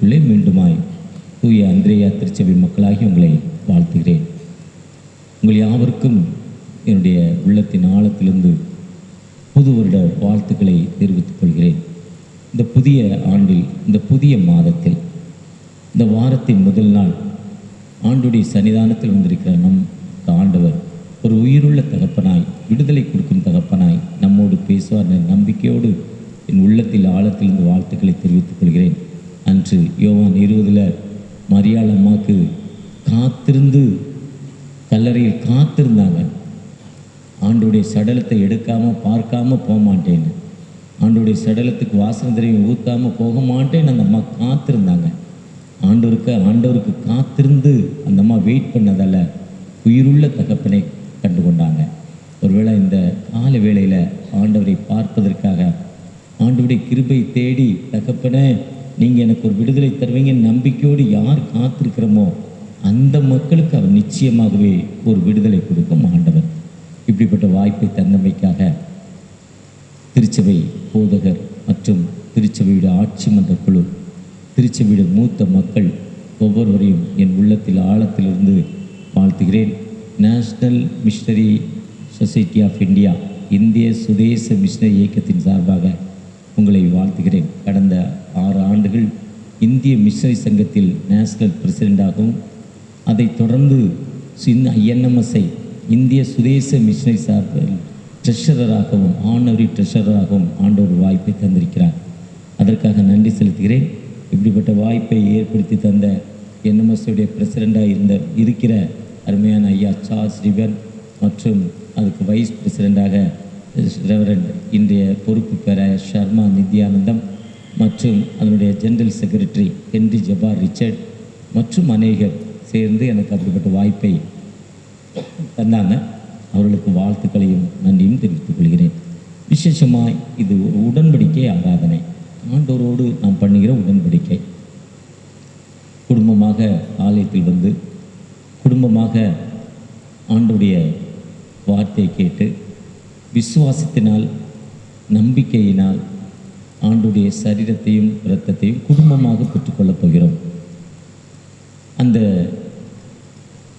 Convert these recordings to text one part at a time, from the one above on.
குடும்பத்துக்குள்ளே மீண்டுமாய் தூய அந்திரேயா திருச்சபை மக்களாகி உங்களை வாழ்த்துகிறேன். உங்கள் யாவருக்கும் என்னுடைய உள்ளத்தின் ஆழத்திலிருந்து புது வருட வாழ்த்துக்களை தெரிவித்துக் கொள்கிறேன். இந்த புதிய ஆண்டில், இந்த புதிய மாதத்தில், இந்த வாரத்தின் முதல் நாள் ஆண்டுடைய சன்னிதானத்தில் வந்திருக்கிற நம் ஆண்டவர் ஒரு உயிருள்ள தகப்பனாய், விடுதலை கொடுக்கும் தகப்பனாய் நம்மோடு பேசுவார் என்ற நம்பிக்கையோடு என் உள்ளத்தில் ஆழத்திலிருந்து வாழ்த்துக்களை தெரிவித்துக் கொள்கிறேன். அன்று யோவான் 20 மரியாள் அம்மாவுக்கு காத்திருந்து கல்லறையில் காத்திருந்தாங்க. ஆண்டுடைய சடலத்தை எடுக்காமல் பார்க்காம போக மாட்டேன்னு, ஆண்டுடைய சடலத்துக்கு வாசனை திரவியம் ஊற்றாமல் போக மாட்டேன்னு அந்த அம்மா காத்திருந்தாங்க. ஆண்டவருக்கு காத்திருந்து அந்த அம்மா வெயிட் பண்ணதால் உயிருள்ள தகப்பனை கண்டு கொண்டாங்க. ஒருவேளை இந்த கால வேளையில் ஆண்டவரை பார்ப்பதற்காக ஆண்டவருடைய கிருபை தேடி, தகப்பனே நீங்கள் எனக்கு ஒரு விடுதலை தருவீங்கன்னு நம்பிக்கையோடு யார் காத்திருக்கிறோமோ அந்த மக்களுக்கு அவர் நிச்சயமாகவே ஒரு விடுதலை கொடுக்கும் ஆண்டவர். இப்படிப்பட்ட வாய்ப்பை தந்தமைக்காக திருச்சபை போதகர் மற்றும் திருச்சபையுடைய ஆட்சி மன்ற குழு, திருச்சபையுடைய மூத்த மக்கள் ஒவ்வொருவரையும் என் உள்ளத்தில் ஆழத்திலிருந்து வாழ்த்துகிறேன். National missionary society of India, இந்திய சுதேச மிஷனரி இயக்கத்தின் சார்பாக உங்களை வாழ்த்துகிறேன். கடந்த 6 ஆண்டுகள் இந்திய மிஷனரி சங்கத்தில் நேஷனல் பிரசிடெண்டாகவும், அதைத் தொடர்ந்து INMSI இந்திய சுதேச மிஷனரி சார்பில் ட்ரெஷரராகவும், ஆனரி ட்ரெஷரராகவும் ஆண்டவர் வாய்ப்பை தந்திருக்கிறார். அதற்காக நன்றி செலுத்துகிறேன். இப்படிப்பட்ட வாய்ப்பை ஏற்படுத்தி தந்த NMSடைய பிரசிடெண்டாக இருக்கிற அருமையான ஐயா சார்ல்ஸ் ரிவன் மற்றும் அதுக்கு வைஸ் பிரசிடெண்டாக ரெவரண்ட் இன்றைய பொறுப்பு பெற ஷர்மா நித்யானந்தம் மற்றும் அதனுடைய general secretary Henry Jabbar Richard மற்றும் அநேகர் சேர்ந்து எனக்கு அப்படிப்பட்ட வாய்ப்பை தந்தாங்க. அவர்களுக்கு வாழ்த்துக்களையும் நன்றியும் தெரிவித்துக் கொள்கிறேன். விசேஷமாக இது ஒரு உடன்படிக்கை ஆராதனை, ஆண்டவரோடு நாம் பண்ணுகிற உடன்படிக்கை. குடும்பமாக ஆலயத்தில் வந்து குடும்பமாக ஆண்டவருடைய வார்த்தையை கேட்டு விசுவாசத்தினால், நம்பிக்கையினால் ஆண்டவருடைய சரீரத்தையும் இரத்தத்தையும் குடும்பமாக பெற்றுக்கொள்ளப் போகிறோம். அந்த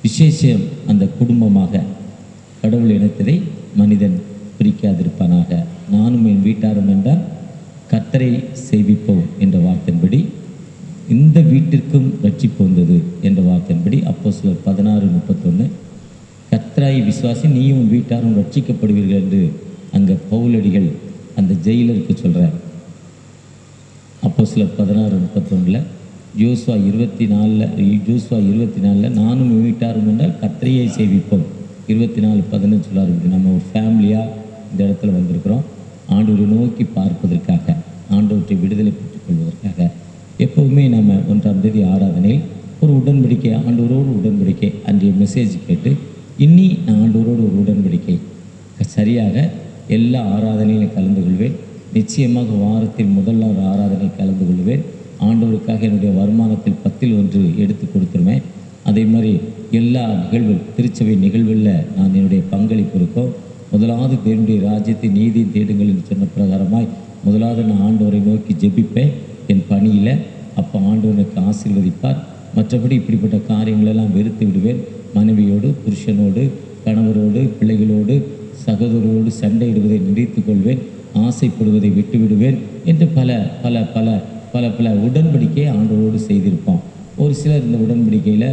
விசேஷம், அந்த குடும்பமாக கடவுள் இனத்திலே மனிதன் பிரிக்காதிருப்பானாக, நானும் என் வீட்டாரும் என்றால் கர்த்தரை சேவிப்போம் என்ற வார்த்தையின்படி இந்த வீட்டிற்கும் ரட்சிப்பு வந்தது என்ற வார்த்தையின்படி அப்போஸ்தலர் 16:31 கர்த்தராய் விசுவாசி நீயும் வீட்டாரும் ரட்சிக்கப்படுவீர்கள் என்று அங்கே பவுலடிகள் அந்த ஜெயிலருக்கு சொல்கிறார். அப்போஸ்தலர் 16:31 யோசுவா 24 நானும் வீட்டாரும் என்றால் கர்த்தரையை சேவிப்போம். 24:11 சொல்கிறார். நம்ம ஒரு ஃபேமிலியாக இந்த இடத்துல வந்திருக்கிறோம், ஆண்டவரை நோக்கி பார்ப்பதற்காக, ஆண்டவற்றை விடுதலை பெற்றுக்கொள்வதற்காக. எப்போவுமே நம்ம 1ஆம் தேதி ஆராதனையில் ஒரு உடன்படிக்கை, ஆண்டவரோடு உடன்படிக்கை, அன்றைய மெசேஜ் கேட்டு இன்னி நான் ஆண்டவரோடு ஒரு உடன்படிக்கை சரியாக எல்லா ஆராதனையிலும் கலந்து கொள்வேன். நிச்சயமாக வாரத்தில் முதல் நாள் ஆராதனை கலந்து கொள்வேன். ஆண்டவருக்காக என்னுடைய வருமானத்தில் 10ல் 1 எடுத்து கொடுத்துருவேன். அதே மாதிரி எல்லா திருச்சபை நிகழ்வில் நான் என்னுடைய பங்களிப்பு இருக்கும். முதலாவது தேவனுடைய ராஜ்யத்தை நீதி தேடுங்கள் என்று சொன்ன பிரகாரமாய் முதலாவது நான் ஆண்டவரை நோக்கி ஜெபிப்பேன் என் பணியில். அப்போ ஆண்டவனுக்கு ஆசீர்வதிப்பார். மற்றபடி இப்படிப்பட்ட காரியங்களெல்லாம் வெறுத்து விடுவேன். மனைவியோடு, புருஷனோடு, கணவரோடு, பிள்ளைகளோடு, சகோதரோடு சண்டையிடுவதை நிறுத்திக் கொள்வேன். ஆசைப்படுவதை விட்டுவிடுவேன் என்று பல பல பல பல பல உடன்படிக்கையை ஆண்டவரோடு செய்திருப்போம். ஒரு சிலர் இந்த உடன்படிக்கையில்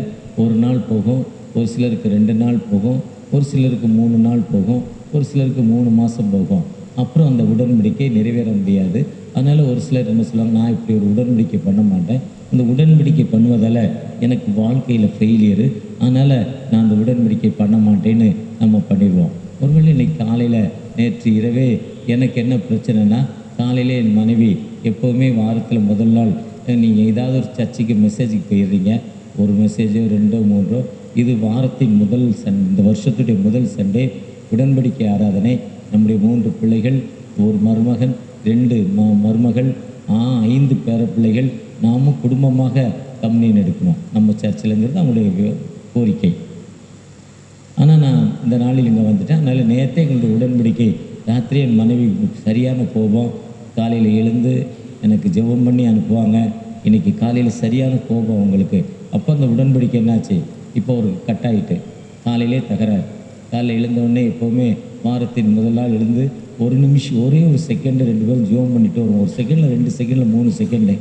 1 நாள் போகும், ஒரு சிலருக்கு 2 நாள் போகும், ஒரு சிலருக்கு 3 நாள் போகும், ஒரு சிலருக்கு 3 மாதம் போகும். அப்புறம் அந்த உடன்படிக்கை நிறைவேற முடியாது. அதனால் ஒரு சிலர் என்ன சொல்லுவாங்க, நான் இப்படி ஒரு உடன்படிக்கை பண்ண மாட்டேன், அந்த உடன்படிக்கை பண்ணுவதால் எனக்கு வாழ்க்கையில் ஃபெயிலியரு, அதனால் நான் அந்த உடன்படிக்கை பண்ண மாட்டேன்னு நம்ம பண்ணிடுவோம். ஒருவேளை இன்றைக்கி காலையில், நேற்று இரவே எனக்கு என்ன பிரச்சனைனா, காலையில் என் மனைவி எப்போவுமே வாரத்தில் முதல் நாள் நீங்கள் ஏதாவது ஒரு சர்ச்சுக்கு மெசேஜுக்கு போயிடுறீங்க, ஒரு மெசேஜோ 2 3, இது வாரத்தின் இந்த வருஷத்துடைய முதல் சண்டே உடன்படிக்கை ஆராதனை. நம்முடைய 3 பிள்ளைகள், ஒரு மருமகன், 2 மருமகள், 5 பேர பிள்ளைகள், நாமும் குடும்பமாக கம்யூனியன் எடுக்கணும் நம்ம சர்ச்சில்ங்கிறது அவங்களுடைய கோரிக்கை. ஆனால் நான் இந்த நாளில் இங்கே வந்துட்டேன். அதனால் நேற்றே எங்களுடைய உடன்படிக்கை, ராத்திரி என் மனைவி சரியான கோபம், காலையில் எழுந்து எனக்கு ஜெபம் பண்ணி அனுப்புவாங்க, இன்றைக்கி காலையில் சரியான கோபம் அவங்களுக்கு. அப்போ அந்த உடன்படிக்கை என்னாச்சு, இப்போ ஒரு கட்டாயிட்டு காலையிலே தகராறு. காலையில் எழுந்தோடனே எப்போவுமே வாரத்தின் முதல் நாள் எழுந்து ஒரு நிமிஷம் ஒரே ஒரு செகண்டு 2 பேரும் ஜோம் பண்ணிட்டு வருவோம். ஒரு செகண்டில் 2 செகண்டில் 3 செகண்டு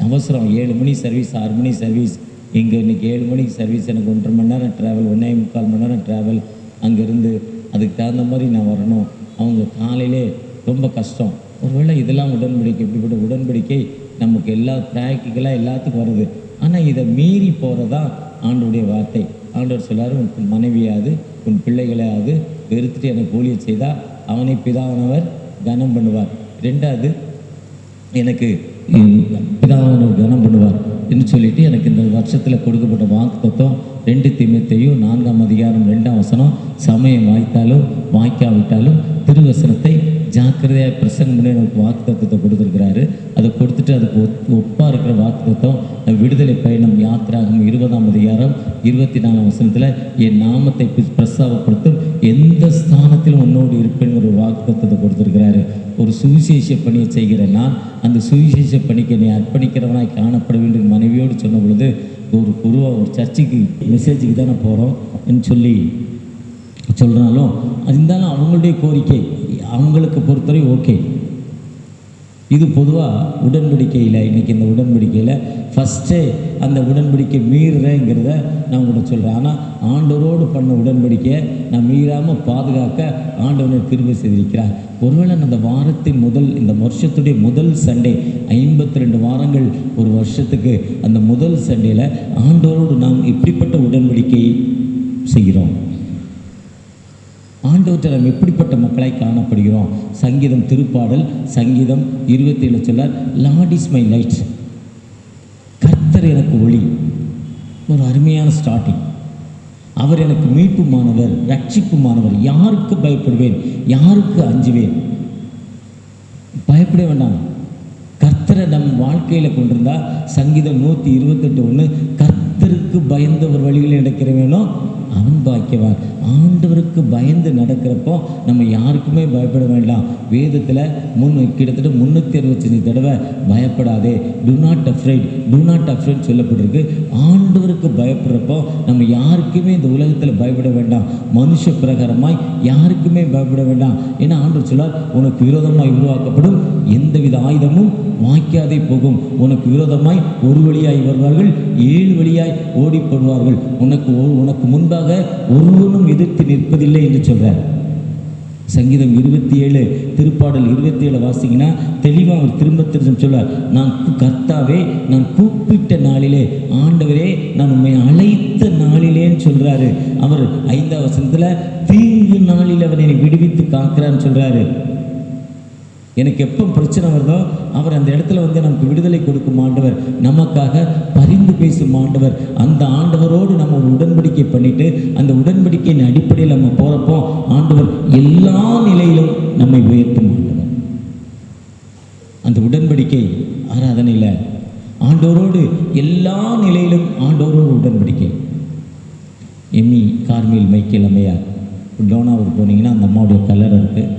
அவசரம். 7 மணி சர்வீஸ், 6 மணி சர்வீஸ். இங்கே இன்றைக்கி 7 மணிக்கு சர்வீஸ், எனக்கு 1.5 மணி நேரம் ட்ராவல், 1.25 மணி நேரம் ட்ராவல். அங்கேருந்து அதுக்கு தகுந்த மாதிரி நான் வரணும். அவங்க காலையிலே ரொம்ப கஷ்டம். ஒருவேளை இதெல்லாம் உடன்படிக்கை, இப்படிப்பட்ட உடன்படிக்கை நமக்கு எல்லா ப்ராக்டிக்கலாக எல்லாத்துக்கும் வருது. ஆனால் இதை மீறி போகிறதா ஆண்டவருடைய வார்த்தை. ஆண்டவர் சொல்லார், உன் மனைவியாவது உன் பிள்ளைகளையாவது வெறுத்துட்டு எனக்கு ஊழியம் செய்தால் அவனை பிதாவானவர் கனம் பண்ணுவார். 2வது எனக்கு பிதாவானவர் கனம் பண்ணுவார் என்று சொல்லிட்டு எனக்கு இந்த வருஷத்தில் கொடுக்கப்பட்ட வாக்குத்தத்தம் 2 தீமோத்தேயு 4ஆம் அதிகாரம் 2ஆம் வசனம், சமயம் வாய்த்தாலும் வாய்க்காவிட்டாலும் திருவசனத்தை ஜாக்கிரதையாக பிரசங்கம் பண்ணி எனக்கு வாக்குத்தத்தத்தை கொடுத்துருக்கிறாரு. அதை கொடுத்துட்டு அதுக்கு ஒப்பாக இருக்கிற வாக்குத்தத்தம் விடுதலை பயணம் யாத்திராகம் 20ஆம் அதிகாரம் 24ஆம் வசனத்தில் என் நாமத்தை பிரஸ்தாபப்படுத்தும் எந்த ஸ்தானத்திலும் உன்னோடு இருப்பேங்கிற ஒரு வாக்குத்தத்தத்தை கொடுத்துருக்கிறாரு. ஒரு சுவிசேஷ பணியை செய்கிற நான் அந்த சுவிசேஷ பணிக்கு என்னை அர்ப்பணிக்கிறவனாய் காணப்பட வேண்டும் மனைவியோடு சொன்ன பொழுது, ஒரு சர்ச்சுக்கு மெசேஜுக்கு தானே போகிறோம்னு சொல்லி சொல்கிறாலும் இருந்தாலும் அவங்களுடைய கோரிக்கை அவங்களுக்கு பொறுத்தவரை ஓகே. இது பொதுவாக உடன்படிக்கையில் இன்றைக்கி இந்த உடன்படிக்கையில் ஃபஸ்ட்டே அந்த உடன்படிக்கை மீறுறேங்கிறத நான் உங்கள்கிட்ட சொல்கிறேன். ஆனால் ஆண்டவரோடு பண்ண உடன்படிக்கையை நான் மீறாமல் பாதுகாக்க ஆண்டவனை கிருபை செய்திருக்கிறார். ஒருவேளை அந்த வாரத்தின் இந்த வருஷத்துடைய முதல் சண்டே, 52 வாரங்கள் ஒரு வருஷத்துக்கு, அந்த முதல் சண்டேயில் ஆண்டவரோடு நாம் இப்படிப்பட்ட உடன்படிக்கையை செய்கிறோம். ஆண்டவற்றை நாம் எப்படிப்பட்ட மக்களாய் காணப்படுகிறோம். சங்கீதம் திருப்பாடல் சங்கீதம் 27 சொல்லார், லார்ட் இஸ் மை லைட், கர்த்தர் எனக்கு ஒளி. ஒரு அருமையான ஸ்டார்டிங். அவர் எனக்கு மீட்புமானவர், ரட்சிப்புமானவர். யாருக்கு பயப்படுவேன், யாருக்கு அஞ்சுவேன்? பயப்பட வேண்டாம். கர்த்தரை நம் வாழ்க்கையில் கொண்டிருந்தால் சங்கீதம் 128:1, கர்த்தருக்கு பயந்தவர் வழிகளில் நடக்கிறவேனோ அவன் பாக்கியவான். ஆண்டவருக்கு பயந்து நடக்கிறப்போ நம்ம யாருக்குமே பயப்பட வேண்டாம். வேதத்தில் கிட்டத்தட்ட 365 தடவை பயப்படாதே, டு நாட் அஃப்ரைட் சொல்லப்பட்டிருக்கு. ஆண்டவருக்கு பயப்படுறப்போ நம்ம யாருக்குமே இந்த உலகத்தில் பயப்பட வேண்டாம். மனுஷ பிரகாரமாய் யாருக்குமே பயப்பட வேண்டாம். ஏன்னா ஆண்டவர் சொல்லார், உனக்கு விரோதமாய் உருவாக்கப்படும் எந்தவித ஆயுதமும் வாய்க்காதே போகும். உனக்கு விரோதமாய் ஒரு வழியாய் வருவார்கள், 7 வழியாய் ஓடிப்படுவார்கள். உனக்கு முன்பாக ஒருவனும் எதிர்த்து நிற்பதில்லை என்று சொல்றார். சங்கீதம் 27 திருப்பாடல் 27 வாசிங்கன்னா தெளிவாக அவர் திரும்ப சொல்றார், நான் கர்த்தாவே நான் கூப்பிட்ட நாளிலே, ஆண்டவரே நான் உண்மை அழைத்த நாளிலேன்னு சொல்றாரு. அவர் 5ஆம் வசனத்தில் தீங்கு நாளில் அவர் என்னை விடுவித்து காக்கிறான்னு சொல்றாரு. எனக்கு எப்போ பிரச்சனை வருதோ அவர் அந்த இடத்துல நமக்கு விடுதலை கொடுக்கும் ஆண்டவர், நமக்காக பரிந்து பேசும் ஆண்டவர். அந்த ஆண்டவரோடு நம்ம ஒரு உடன்படிக்கை பண்ணிட்டு அந்த உடன்படிக்கையின் அடிப்படையில் நம்ம போகிறப்போ ஆண்டவர் எல்லா நிலையிலும் நம்மை உயர்த்தும் ஆண்டவர். அந்த உடன்படிக்கை ஆராதனையில் ஆண்டவரோடு எல்லா நிலையிலும் ஆண்டவரோடு உடன்படிக்கை. எம்மி கார்மேல் மைக்கேல் அம்மையார் டோனாவூர் போனீங்கன்னா அந்த அம்மாவுடைய கல்லறை இருக்குது.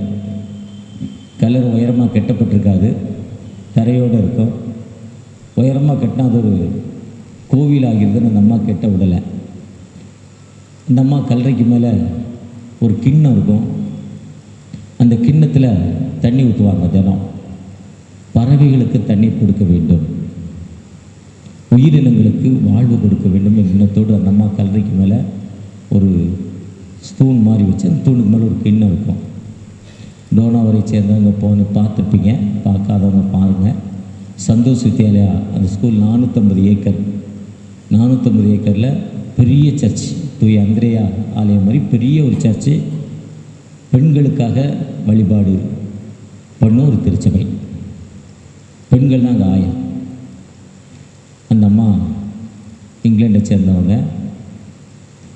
கல்லறை உயரமாக கட்டப்பட்டிருக்காது, தரையோடு இருக்கும். உயரமாக கட்டினா அது ஒரு கோவில் ஆகிருதுன்னு அந்த அம்மா கெட்ட விடலை. அந்த அம்மா கல்லறைக்கு மேலே ஒரு கிண்ணம் இருக்கும். அந்த கிண்ணத்தில் தண்ணி ஊற்றுவாங்க தினம். பறவைகளுக்கு தண்ணீர் கொடுக்க வேண்டும், உயிரினங்களுக்கு வாழ்வு கொடுக்க வேண்டும் எண்ணத்தோடு அந்த அம்மா கல்லறைக்கு மேலே ஒரு ஸ்தூன் மாதிரி வச்சு அந்த தூணுக்கு மேலே ஒரு கிண்ணம் இருக்கும். டோனாவரை சேர்ந்தவங்க பார்த்துருப்பீங்க, பார்க்காதவங்க பாருங்கள். சந்தோஷ் வித்யாலயா அந்த ஸ்கூல் 450 ஏக்கர், 450 ஏக்கரில் பெரிய சர்ச், தூய அந்திரேயா ஆலயம் மாதிரி பெரிய ஒரு சர்ச்சு. பெண்களுக்காக வழிபாடு பண்ண ஒரு திருச்சபை. பெண்கள் தான் அங்கே ஆயம். அந்த அம்மா இங்கிலாண்டை சேர்ந்தவங்க.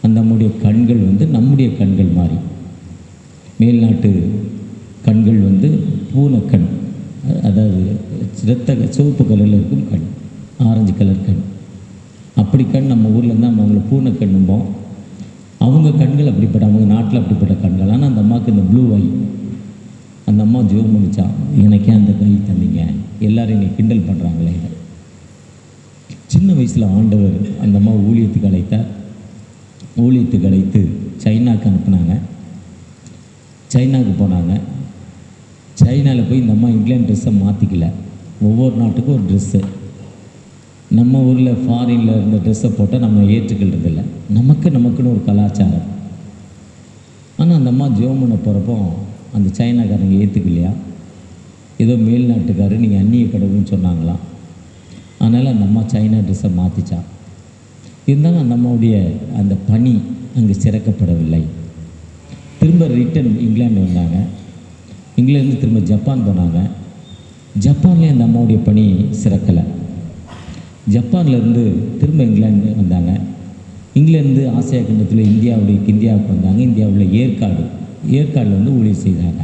அந்த அம்மாவுடைய கண்கள் நம்முடைய கண்கள் மாதிரி, மேல்நாட்டு கண்கள் பூனைக்கண், அதாவது சிவப்பு கலரில் இருக்கும் கண், ஆரஞ்சு கலர் கண். அப்படி கண் நம்ம ஊரில் இருந்தால் நம்ம அவங்கள பூனைக்கண்ணும்போம். அவங்க கண்கள் அப்படிப்பட்ட, அவங்க நாட்டில் அப்படிப்பட்ட கண்கள். ஆனால் அந்த அம்மாவுக்கு இந்த ப்ளூ ஐ. அந்த அம்மா ஜோம் பண்ணிச்சா, எனக்கே அந்த கை தந்தீங்க, எல்லோரும் என்னை கிண்டல் பண்ணுறாங்களே. சின்ன வயசில் ஆண்டவர் அந்த அம்மா ஊழியத்துக்கு அழைத்தார். ஊழியத்துக்கு அழைத்து சைனாவுக்கு அனுப்புனாங்க. சைனாவுக்கு போனாங்க. சைனாவில் போய் இந்த அம்மா இங்கிலாந்து ட்ரெஸ்ஸை மாற்றிக்கல. ஒவ்வொரு நாட்டுக்கும் ஒரு ட்ரெஸ்ஸு. நம்ம ஊரில் ஃபாரினில் இருந்த ட்ரெஸ்ஸை போட்டால் நம்ம ஏற்றுக்கிறதில்ல. நமக்குன்னு ஒரு கலாச்சாரம். ஆனால் அந்த அம்மா ஜோமனை போகிறப்போ அந்த சைனாக்காரங்க ஏற்றுக்கலையா, ஏதோ மேல்நாட்டுக்காரர் நீங்கள் அந்நிய கடவுள்னு சொன்னாங்களாம். அதனால் அந்த அம்மா சைனா ட்ரெஸ்ஸை மாற்றிச்சா. இருந்தாலும் அந்த அம்மாவுடைய அந்த பணி அங்கே சிறக்கப்படவில்லை. திரும்ப ரிட்டன் இங்கிலாந்து வந்தாங்க. இங்கிலாந்து திரும்ப ஜப்பான் போனாங்க. ஜப்பான்லேயும் அந்த அம்மாவுடைய பணி சிறக்கலை. ஜப்பான்லேருந்து திரும்ப இங்கிலாந்து வந்தாங்க. இங்கிலாந்து ஆசியா கண்டத்தில் இந்தியாவுக்கு வந்தாங்க. இந்தியாவில் ஏற்காடில் வந்து ஊழியர் செய்தாங்க.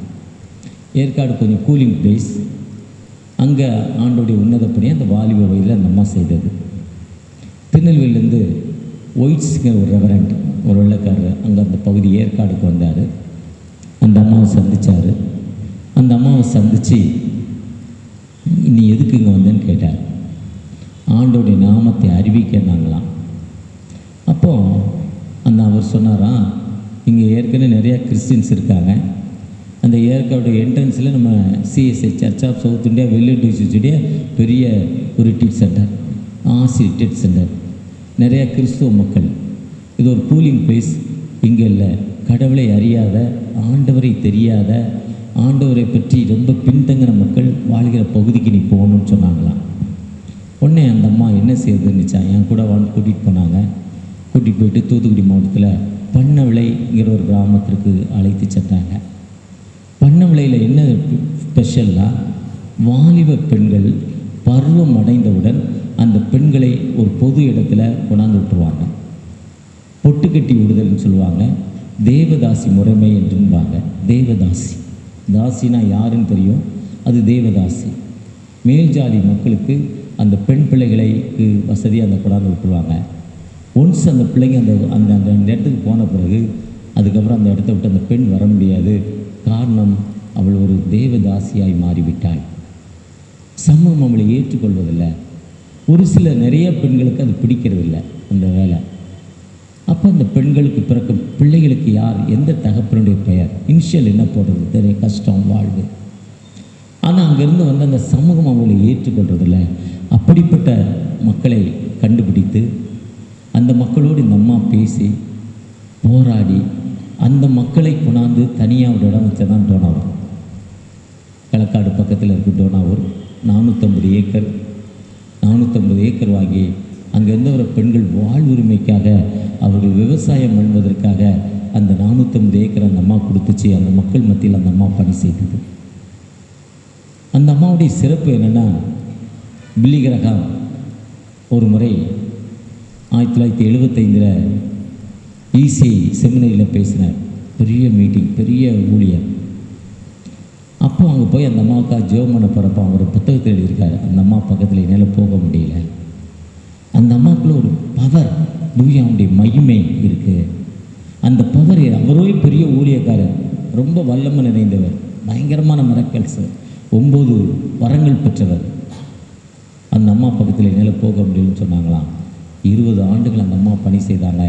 ஏற்காடு கொஞ்சம் கூலிங் பிளேஸ். அங்கே ஆண்டோடைய உன்னதப்படி அந்த வாலிப வயதில் அந்த அம்மா செய்தது. திருநெல்வேலியிலேருந்து ஒயிட்ஸுங்கிற ஒரு ரெவரண்ட், ஒரு வெள்ளைக்காரர் அங்கே அந்த பகுதி ஏற்காடுக்கு வந்தார். அந்த அம்மாவை சந்தித்தார். அந்த அம்மாவை சந்தித்து நீ எதுக்கு இங்கே வந்தேன்னு கேட்டார். ஆண்டோடைய நாமத்தை அறிவிக்கிறாங்களாம். அப்போது அவர் சொன்னாராம், இங்கே ஏற்கனவே நிறையா கிறிஸ்டின்ஸ் இருக்காங்க. அந்த ஏற்காடு என்ட்ரன்ஸில் நம்ம CSI church of South India Vellore டிஸ்ட்ரிக்டுடைய பெரிய ஒரு ரிட்ரீட் சென்டர், ரிட்ரீட் சென்டர், நிறையா கிறிஸ்துவ மக்கள். இது ஒரு கூலிங் பிளேஸ். இங்கே இல்லை, கடவுளை அறியாத, ஆண்டவரை தெரியாத, ஆண்டவரை பற்றி ரொம்ப பின்தங்கின மக்கள் வாழ்கிற பகுதிக்கு நீ போகணும்னு சொன்னாங்களாம். உடனே அந்த அம்மா என்ன செய்யுதுன்னுச்சா, என் கூட கூட்டிகிட்டு போனாங்க. கூட்டிகிட்டு போயிட்டு தூத்துக்குடி மாவட்டத்தில் பண்ணவிளைங்கிற ஒரு கிராமத்திற்கு அழைத்து சென்றாங்க. பண்ணவிளையில் என்ன ஸ்பெஷல்னா, வாலிப பெண்கள் பருவம் அடைந்தவுடன் அந்த பெண்களை ஒரு பொது இடத்துல கொண்டாந்து விட்டுருவாங்க. பொட்டுக்கட்டி விடுதல்னு சொல்லுவாங்க. தேவதாசி முறைமை என்றும்பாங்க. தேவதாசி, தாசினா யாருன்னு தெரியும், அது தேவதாசி. மேல் ஜாதி மக்களுக்கு அந்த பெண் பிள்ளைகளுக்கு வசதியாக அந்த கொண்டாந்து விட்டுருவாங்க. ஒன்ஸ் அந்த பிள்ளைங்க அந்த இடத்துக்கு போன பிறகு அதுக்கப்புறம் அந்த இடத்த விட்டு அந்த பெண் வர முடியாது. காரணம், அவள் ஒரு தேவதாசியாய் மாறிவிட்டாள். சமூகம் அவளை ஏற்றுக்கொள்வதில்லை. ஒரு சில நிறைய பெண்களுக்கு அது பிடிக்கிறதில்லை அந்த வேலை. அப்போ அந்த பெண்களுக்கு பிறக்கும் பிள்ளைகளுக்கு யார், எந்த தகப்பனுடைய பெயர், இனிஷியல் என்ன போடுறது தெரிய கஷ்டம் வாழ்வு. ஆனால் அங்கேருந்து வந்து அந்த சமூகம் அவங்களை ஏற்றுக்கொள்றதில்லை. அப்படிப்பட்ட மக்களை கண்டுபிடித்து அந்த மக்களோடு இந்த அம்மா பேசி போராடி அந்த மக்களை கொண்டாந்து தனியாக ஒரு இடம் வச்சு தான் டோனாவூர், களக்காடு பக்கத்தில் இருக்க டோனாவூர். 450 ஏக்கர் வாங்கி அங்கே இருந்தவர பெண்கள் வாழ்வுரிமைக்காக அவர்கள் விவசாயம் பண்ணுவதற்காக அந்த 450 ஏக்கர் அந்த அம்மா கொடுத்துச்சு. அந்த மக்கள் மத்தியில் அந்த அம்மா பணி செய்தது. அந்த அம்மாவுடைய சிறப்பு என்னென்னா, பில்லி கிரஹாம் ஒரு முறை 1975 ஈசி செமினரியில் பேசினார். பெரிய மீட்டிங், பெரிய ஊழியர். அப்போ அங்கே போய் அந்த அம்மாவுக்காக ஜெபம் பண்ண போகிறப்போ அவர் புத்தகத்தில் எழுதியிருக்காரு. அந்த அம்மா பக்கத்தில் என்னால் போக முடியல. அந்த அம்மாவுக்குள்ள ஒரு பவர், தூயாவுடைய மகிமை இருக்குது. அந்த பவர், அவரோ பெரிய ஊழியக்காரர், ரொம்ப வல்லமை நிறைந்தவர், பயங்கரமான மிரக்கல்ஸ், 9 வரங்கள் பெற்றவர். அந்த அம்மா பக்கத்தில் என்னால் போக முடியும்னு சொன்னாங்களாம். 20 ஆண்டுகள் அந்த அம்மா பணி செய்தாங்க.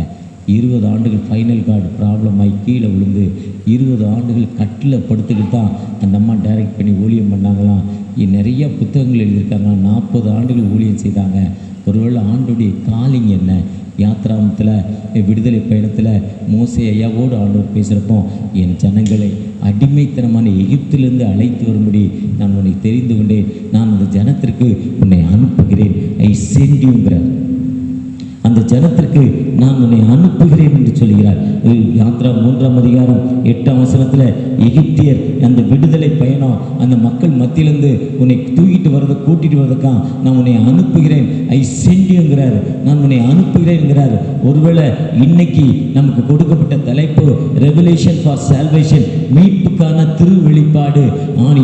20 ஆண்டுகள் ஃபைனல் கார்டு ப்ராப்ளம் ஆகி கீழே விழுந்து 20 ஆண்டுகள் கட்டில் படுத்துக்கிட்டு தான் அந்த அம்மா டைரக்ட் பண்ணி ஊழியம் பண்ணாங்களாம். நிறைய புத்தகங்கள் எழுதியிருக்காங்க. 40 ஆண்டுகள் ஊழியம் செய்தாங்க. ஒருவேளை ஆண்டுடைய காலிங் என்ன, யாத்ராமத்தில் விடுதலை பயணத்தில் மோசே ஐயாவோடு ஆண்டவர் பேசுகிறப்போ, என் ஜனங்களை அடிமைத்தனமான எகிப்திலிருந்து அழைத்து வரும்படி நான் உன்னை தெரிந்து கொண்டேன், நான் அந்த ஜனத்திற்கு உன்னை அனுப்புகிறேன், ஐ சென்ட் யூங்கிறார். அந்த ஜனத்திற்கு நான் உன்னை அனுப்புகிறேன் என்று சொல்கிறார். யாத்ரா 3ஆம் அதிகாரம் 8ஆம் வசனத்தில் எகிப்தியர் அந்த விடுதலை பயணம், அந்த மக்கள் மத்தியிலிருந்து உன்னை தூக்கிட்டு வரதை கூட்டிகிட்டு வரதுக்கா நான் உன்னை அனுப்புகிறேன், ஐ சென்ட் யூங்கிறார், நான் உன்னை அனுப்புகிறேன்ங்கிறார். ஒருவேளை இன்னைக்கு நமக்கு கொடுக்கப்பட்ட தலைப்பு ரெவலேஷன் ஃபார் சால்வேஷன், மீட்புக்கான திரு வெளிப்பாடு.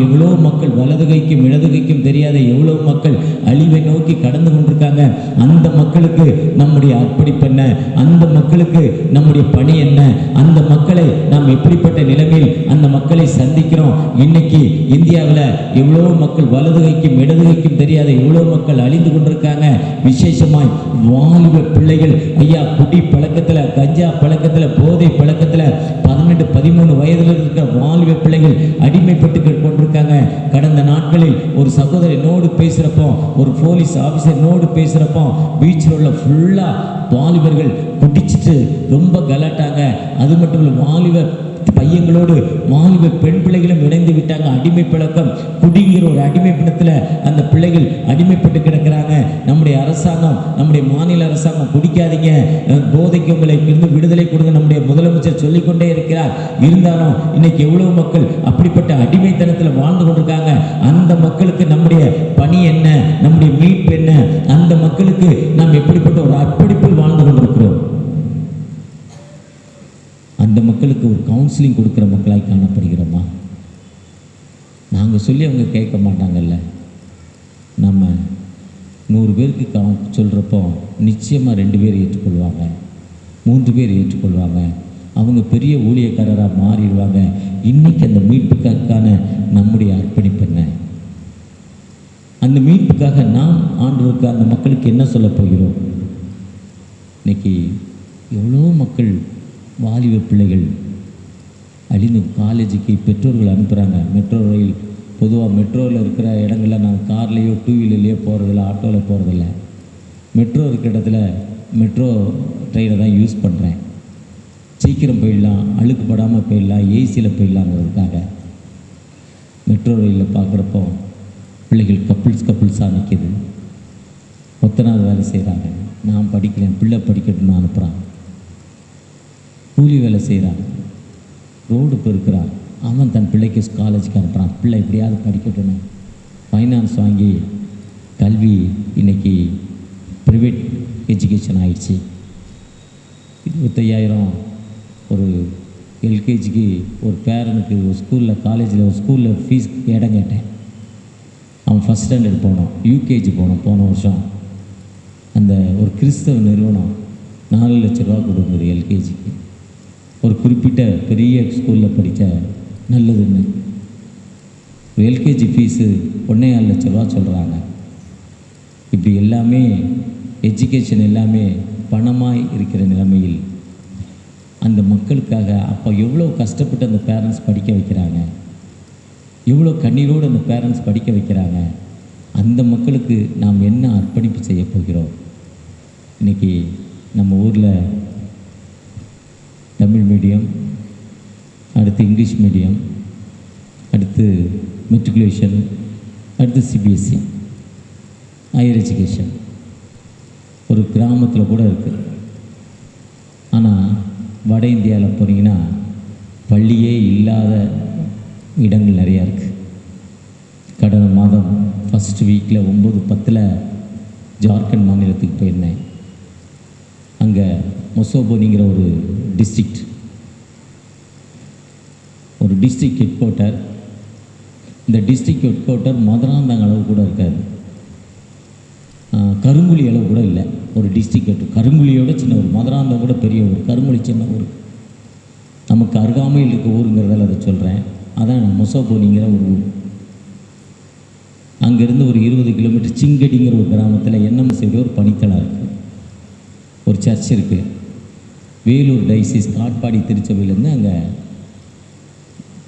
எவ்வளோ மக்கள் வலது கைக்கும் இடது கைக்கும் தெரியாத எவ்வளோ மக்கள் அழிவை நோக்கி கடந்து கொண்டிருக்காங்க. அந்த மக்களுக்கு நம்முடைய அர்ப்பணிப்பு என்ன, அந்த மக்களுக்கு நம்முடைய பணி என்ன, அந்த மக்களை நாம் எப்படிப்பட்ட நிலைமையில் அந்த மக்களை சந்திக்கிறோம். இன்னைக்கு இந்தியாவில் எவ்வளோ மக்கள் வலது கைக்கும் இடது கைக்கும் தெரியாத எவ்வளோ மக்கள் அழிந்து கொண்டிருக்காங்க. விசேஷமா விசேஷமாய் வாலிப பிள்ளைகள் ஐயா குடி பழக்கத்தில், கஞ்சா பழக்கத்தில், போதை பழக்கத்தில் 12-13 வயதில் இருக்கிற வாலிப பிள்ளைகள் அடிமைப்பட்டு கொண்டிருக்காங்க. கடந்த நாட்களில் ஒரு சகோதரனோடு பேசுகிறப்போ, ஒரு போலீஸ் ஆஃபீஸர்னோடு பேசுகிறப்போ, பீச்சில் உள்ள ஃபுல்லாக வாலிபர்கள் குடிச்சிட்டு ரொம்ப கலாட்டாங்க. அது மட்டும் இல்லை, வாலிப பையங்களோடு வாலிப பெண் பிள்ளைகளும் இணைந்து விட்டாங்க. அடிமை பழக்கம், குடிங்கிற ஒரு அடிமைப்படத்தில் அந்த பிள்ளைகள் அடிமைப்பட்டு கிடக்கிறாங்க. நம்முடைய அரசாங்கம், நம்முடைய மாநில அரசாங்கம் குடிக்காதீங்க, போதைக்கு உங்களை இருந்து விடுதலை கொடுங்க நம்முடைய முதலமைச்சர் சொல்லிக்கொண்டே இருக்கிறார். இருந்தாலும் இன்னைக்கு எவ்வளவு மக்கள் அப்படிப்பட்ட அடிமைத்தனத்தில் வாழ்ந்து கொண்டிருக்காங்க. அந்த மக்களுக்கு நம்முடைய பணி என்ன, நம்முடைய மீட்பு என்ன, அந்த மக்களுக்கு நாம் எப்படிப்பட்ட ஒரு அர்ப்பணிப்பில் வாழ்ந்து கொண்டிருக்கிறோம். அந்த மக்களுக்கு ஒரு கவுன்சிலிங் கொடுக்குற மக்களாய் காணப்படுகிறோமா? நாங்கள் சொல்லி அவங்க கேட்க மாட்டாங்கல்ல. நம்ம 100 பேருக்கு சொல்கிறப்போ நிச்சயமாக 2 பேர் ஏற்றுக்கொள்வாங்க, 3 பேர் ஏற்றுக்கொள்வாங்க. அவங்க பெரிய ஊழியக்காரராக மாறிடுவாங்க. இன்றைக்கி அந்த மீட்புக்கான நம்முடைய அர்ப்பணிப்பு என்ன? அந்த மீட்புக்காக நாம் ஆண்டவருக்கு அந்த மக்களுக்கு என்ன சொல்ல போகிறோம்? இன்றைக்கி எவ்வளோ மக்கள் வாலிப பிள்ளைகள் அழிந்து காலேஜுக்கு பெற்றோர்கள் அனுப்புகிறாங்க. மெட்ரோ ரயில், பொதுவாக மெட்ரோவில் இருக்கிற இடங்களில் நான் கார்லேயோ 2 வீலர்லேயோ போகிறதில்ல, ஆட்டோவில் போகிறதில்ல. மெட்ரோ இருக்கிற இடத்துல மெட்ரோ ட்ரெயினை தான் யூஸ் பண்ணுறேன். சீக்கிரம் போயிடலாம், அழுக்குப்படாமல் போயிடலாம், ஏசியில் போயிடலாங்கிறதுக்காக. மெட்ரோ ரயிலில் பார்க்குறப்போ பிள்ளைகள் கப்புள்ஸாக நிற்கிது. கொத்தனார் வேலை செய்கிறாங்க. நான் படிக்கிறேன், பிள்ளை படிக்கட்டும்னு அனுப்புகிறான். கூலி வேலை செய்கிறான், ரோடு பெருக்கிறான், அவன் தன் பிள்ளைக்கு காலேஜுக்கு அனுப்புகிறான். பிள்ளை எப்படியாவது படிக்கட்டும்னு ஃபைனான்ஸ் வாங்கி கல்வி இன்றைக்கி ப்ரைவேட் எஜுகேஷன் ஆகிடுச்சு. 25,000 ஒரு எல்கேஜிக்கு ஒரு பேரனுக்கு ஒரு ஸ்கூலில், காலேஜில் ஒரு ஸ்கூலில் ஃபீஸ் இடம் கேட்டேன். அவன் ஃபஸ்ட் ஸ்டாண்டர்ட் போனோம், யூகேஜி போனோம். போன வருஷம் அந்த ஒரு கிறிஸ்தவ நிறுவனம் 4 லட்ச ரூபா கொடுக்குது எல்கேஜிக்கு. ஒரு குறிப்பிட்ட பெரிய ஸ்கூலில் படித்த நல்லதுன்னு எல்கேஜி ஃபீஸு 1.25 லட்ச ரூபா சொல்கிறாங்க. இப்படி எல்லாமே எஜுகேஷன் எல்லாமே பணமாய் இருக்கிற நிலைமையில் அந்த மக்களுக்காக அப்போ எவ்வளோ கஷ்டப்பட்டு அந்த பேரண்ட்ஸ் படிக்க வைக்கிறாங்க, எவ்வளோ கண்ணீரோடு அந்த பேரண்ட்ஸ் படிக்க வைக்கிறாங்க. அந்த மக்களுக்கு நாம் என்ன அர்ப்பணிப்பு செய்ய போகிறோம்? இன்றைக்கி நம்ம ஊரில் தமிழ் மீடியம், அடுத்து இங்கிலீஷ் மீடியம், அடுத்து மெட்ரிகுலேஷன், அடுத்து சிபிஎஸ்சி ஹையர் எஜுகேஷன் ஒரு கிராமத்தில் கூட இருக்குது. ஆனால் வட இந்தியாவில் போனீங்கன்னா பள்ளியே இல்லாத இடங்கள் நிறையா இருக்குது. கடந்த மாதம் ஃபஸ்ட் வீக்கில் 9-10 ஜார்க்கண்ட் மாநிலத்துக்கு போயிருந்தேன். அங்கே மொசோபோனிங்கிற ஒரு டிஸ்ட்ரிக்ட் ஹெட் குவார்ட்டர். இந்த டிஸ்ட்ரிக்ட் ஹெட் குவார்ட்டர் மதுராந்தாங்க அளவு கூட இருக்காது, கருங்குழி அளவு கூட இல்லை. ஒரு டிஸ்ட்ரிக்ட் கருங்குழியோட சின்ன ஊர், மதுராந்தகம் கூட பெரிய ஊர், கருங்குழி சின்ன ஊர். நமக்கு அருகாமையில் இருக்க ஊருங்கிறதால அதை சொல்கிறேன். அதான் மொசோபோனிங்கிற ஒரு ஊர். அங்கேருந்து ஒரு 20 கிலோமீட்டர் சிங்கடிங்கிற ஒரு கிராமத்தில் என்எம்சியோட ஒரு பணித்தளம் இருக்குது, ஒரு சர்ச் இருக்குது. வேலூர் டைசிஸ் காட்பாடி திருச்சபையிலேருந்து அங்கே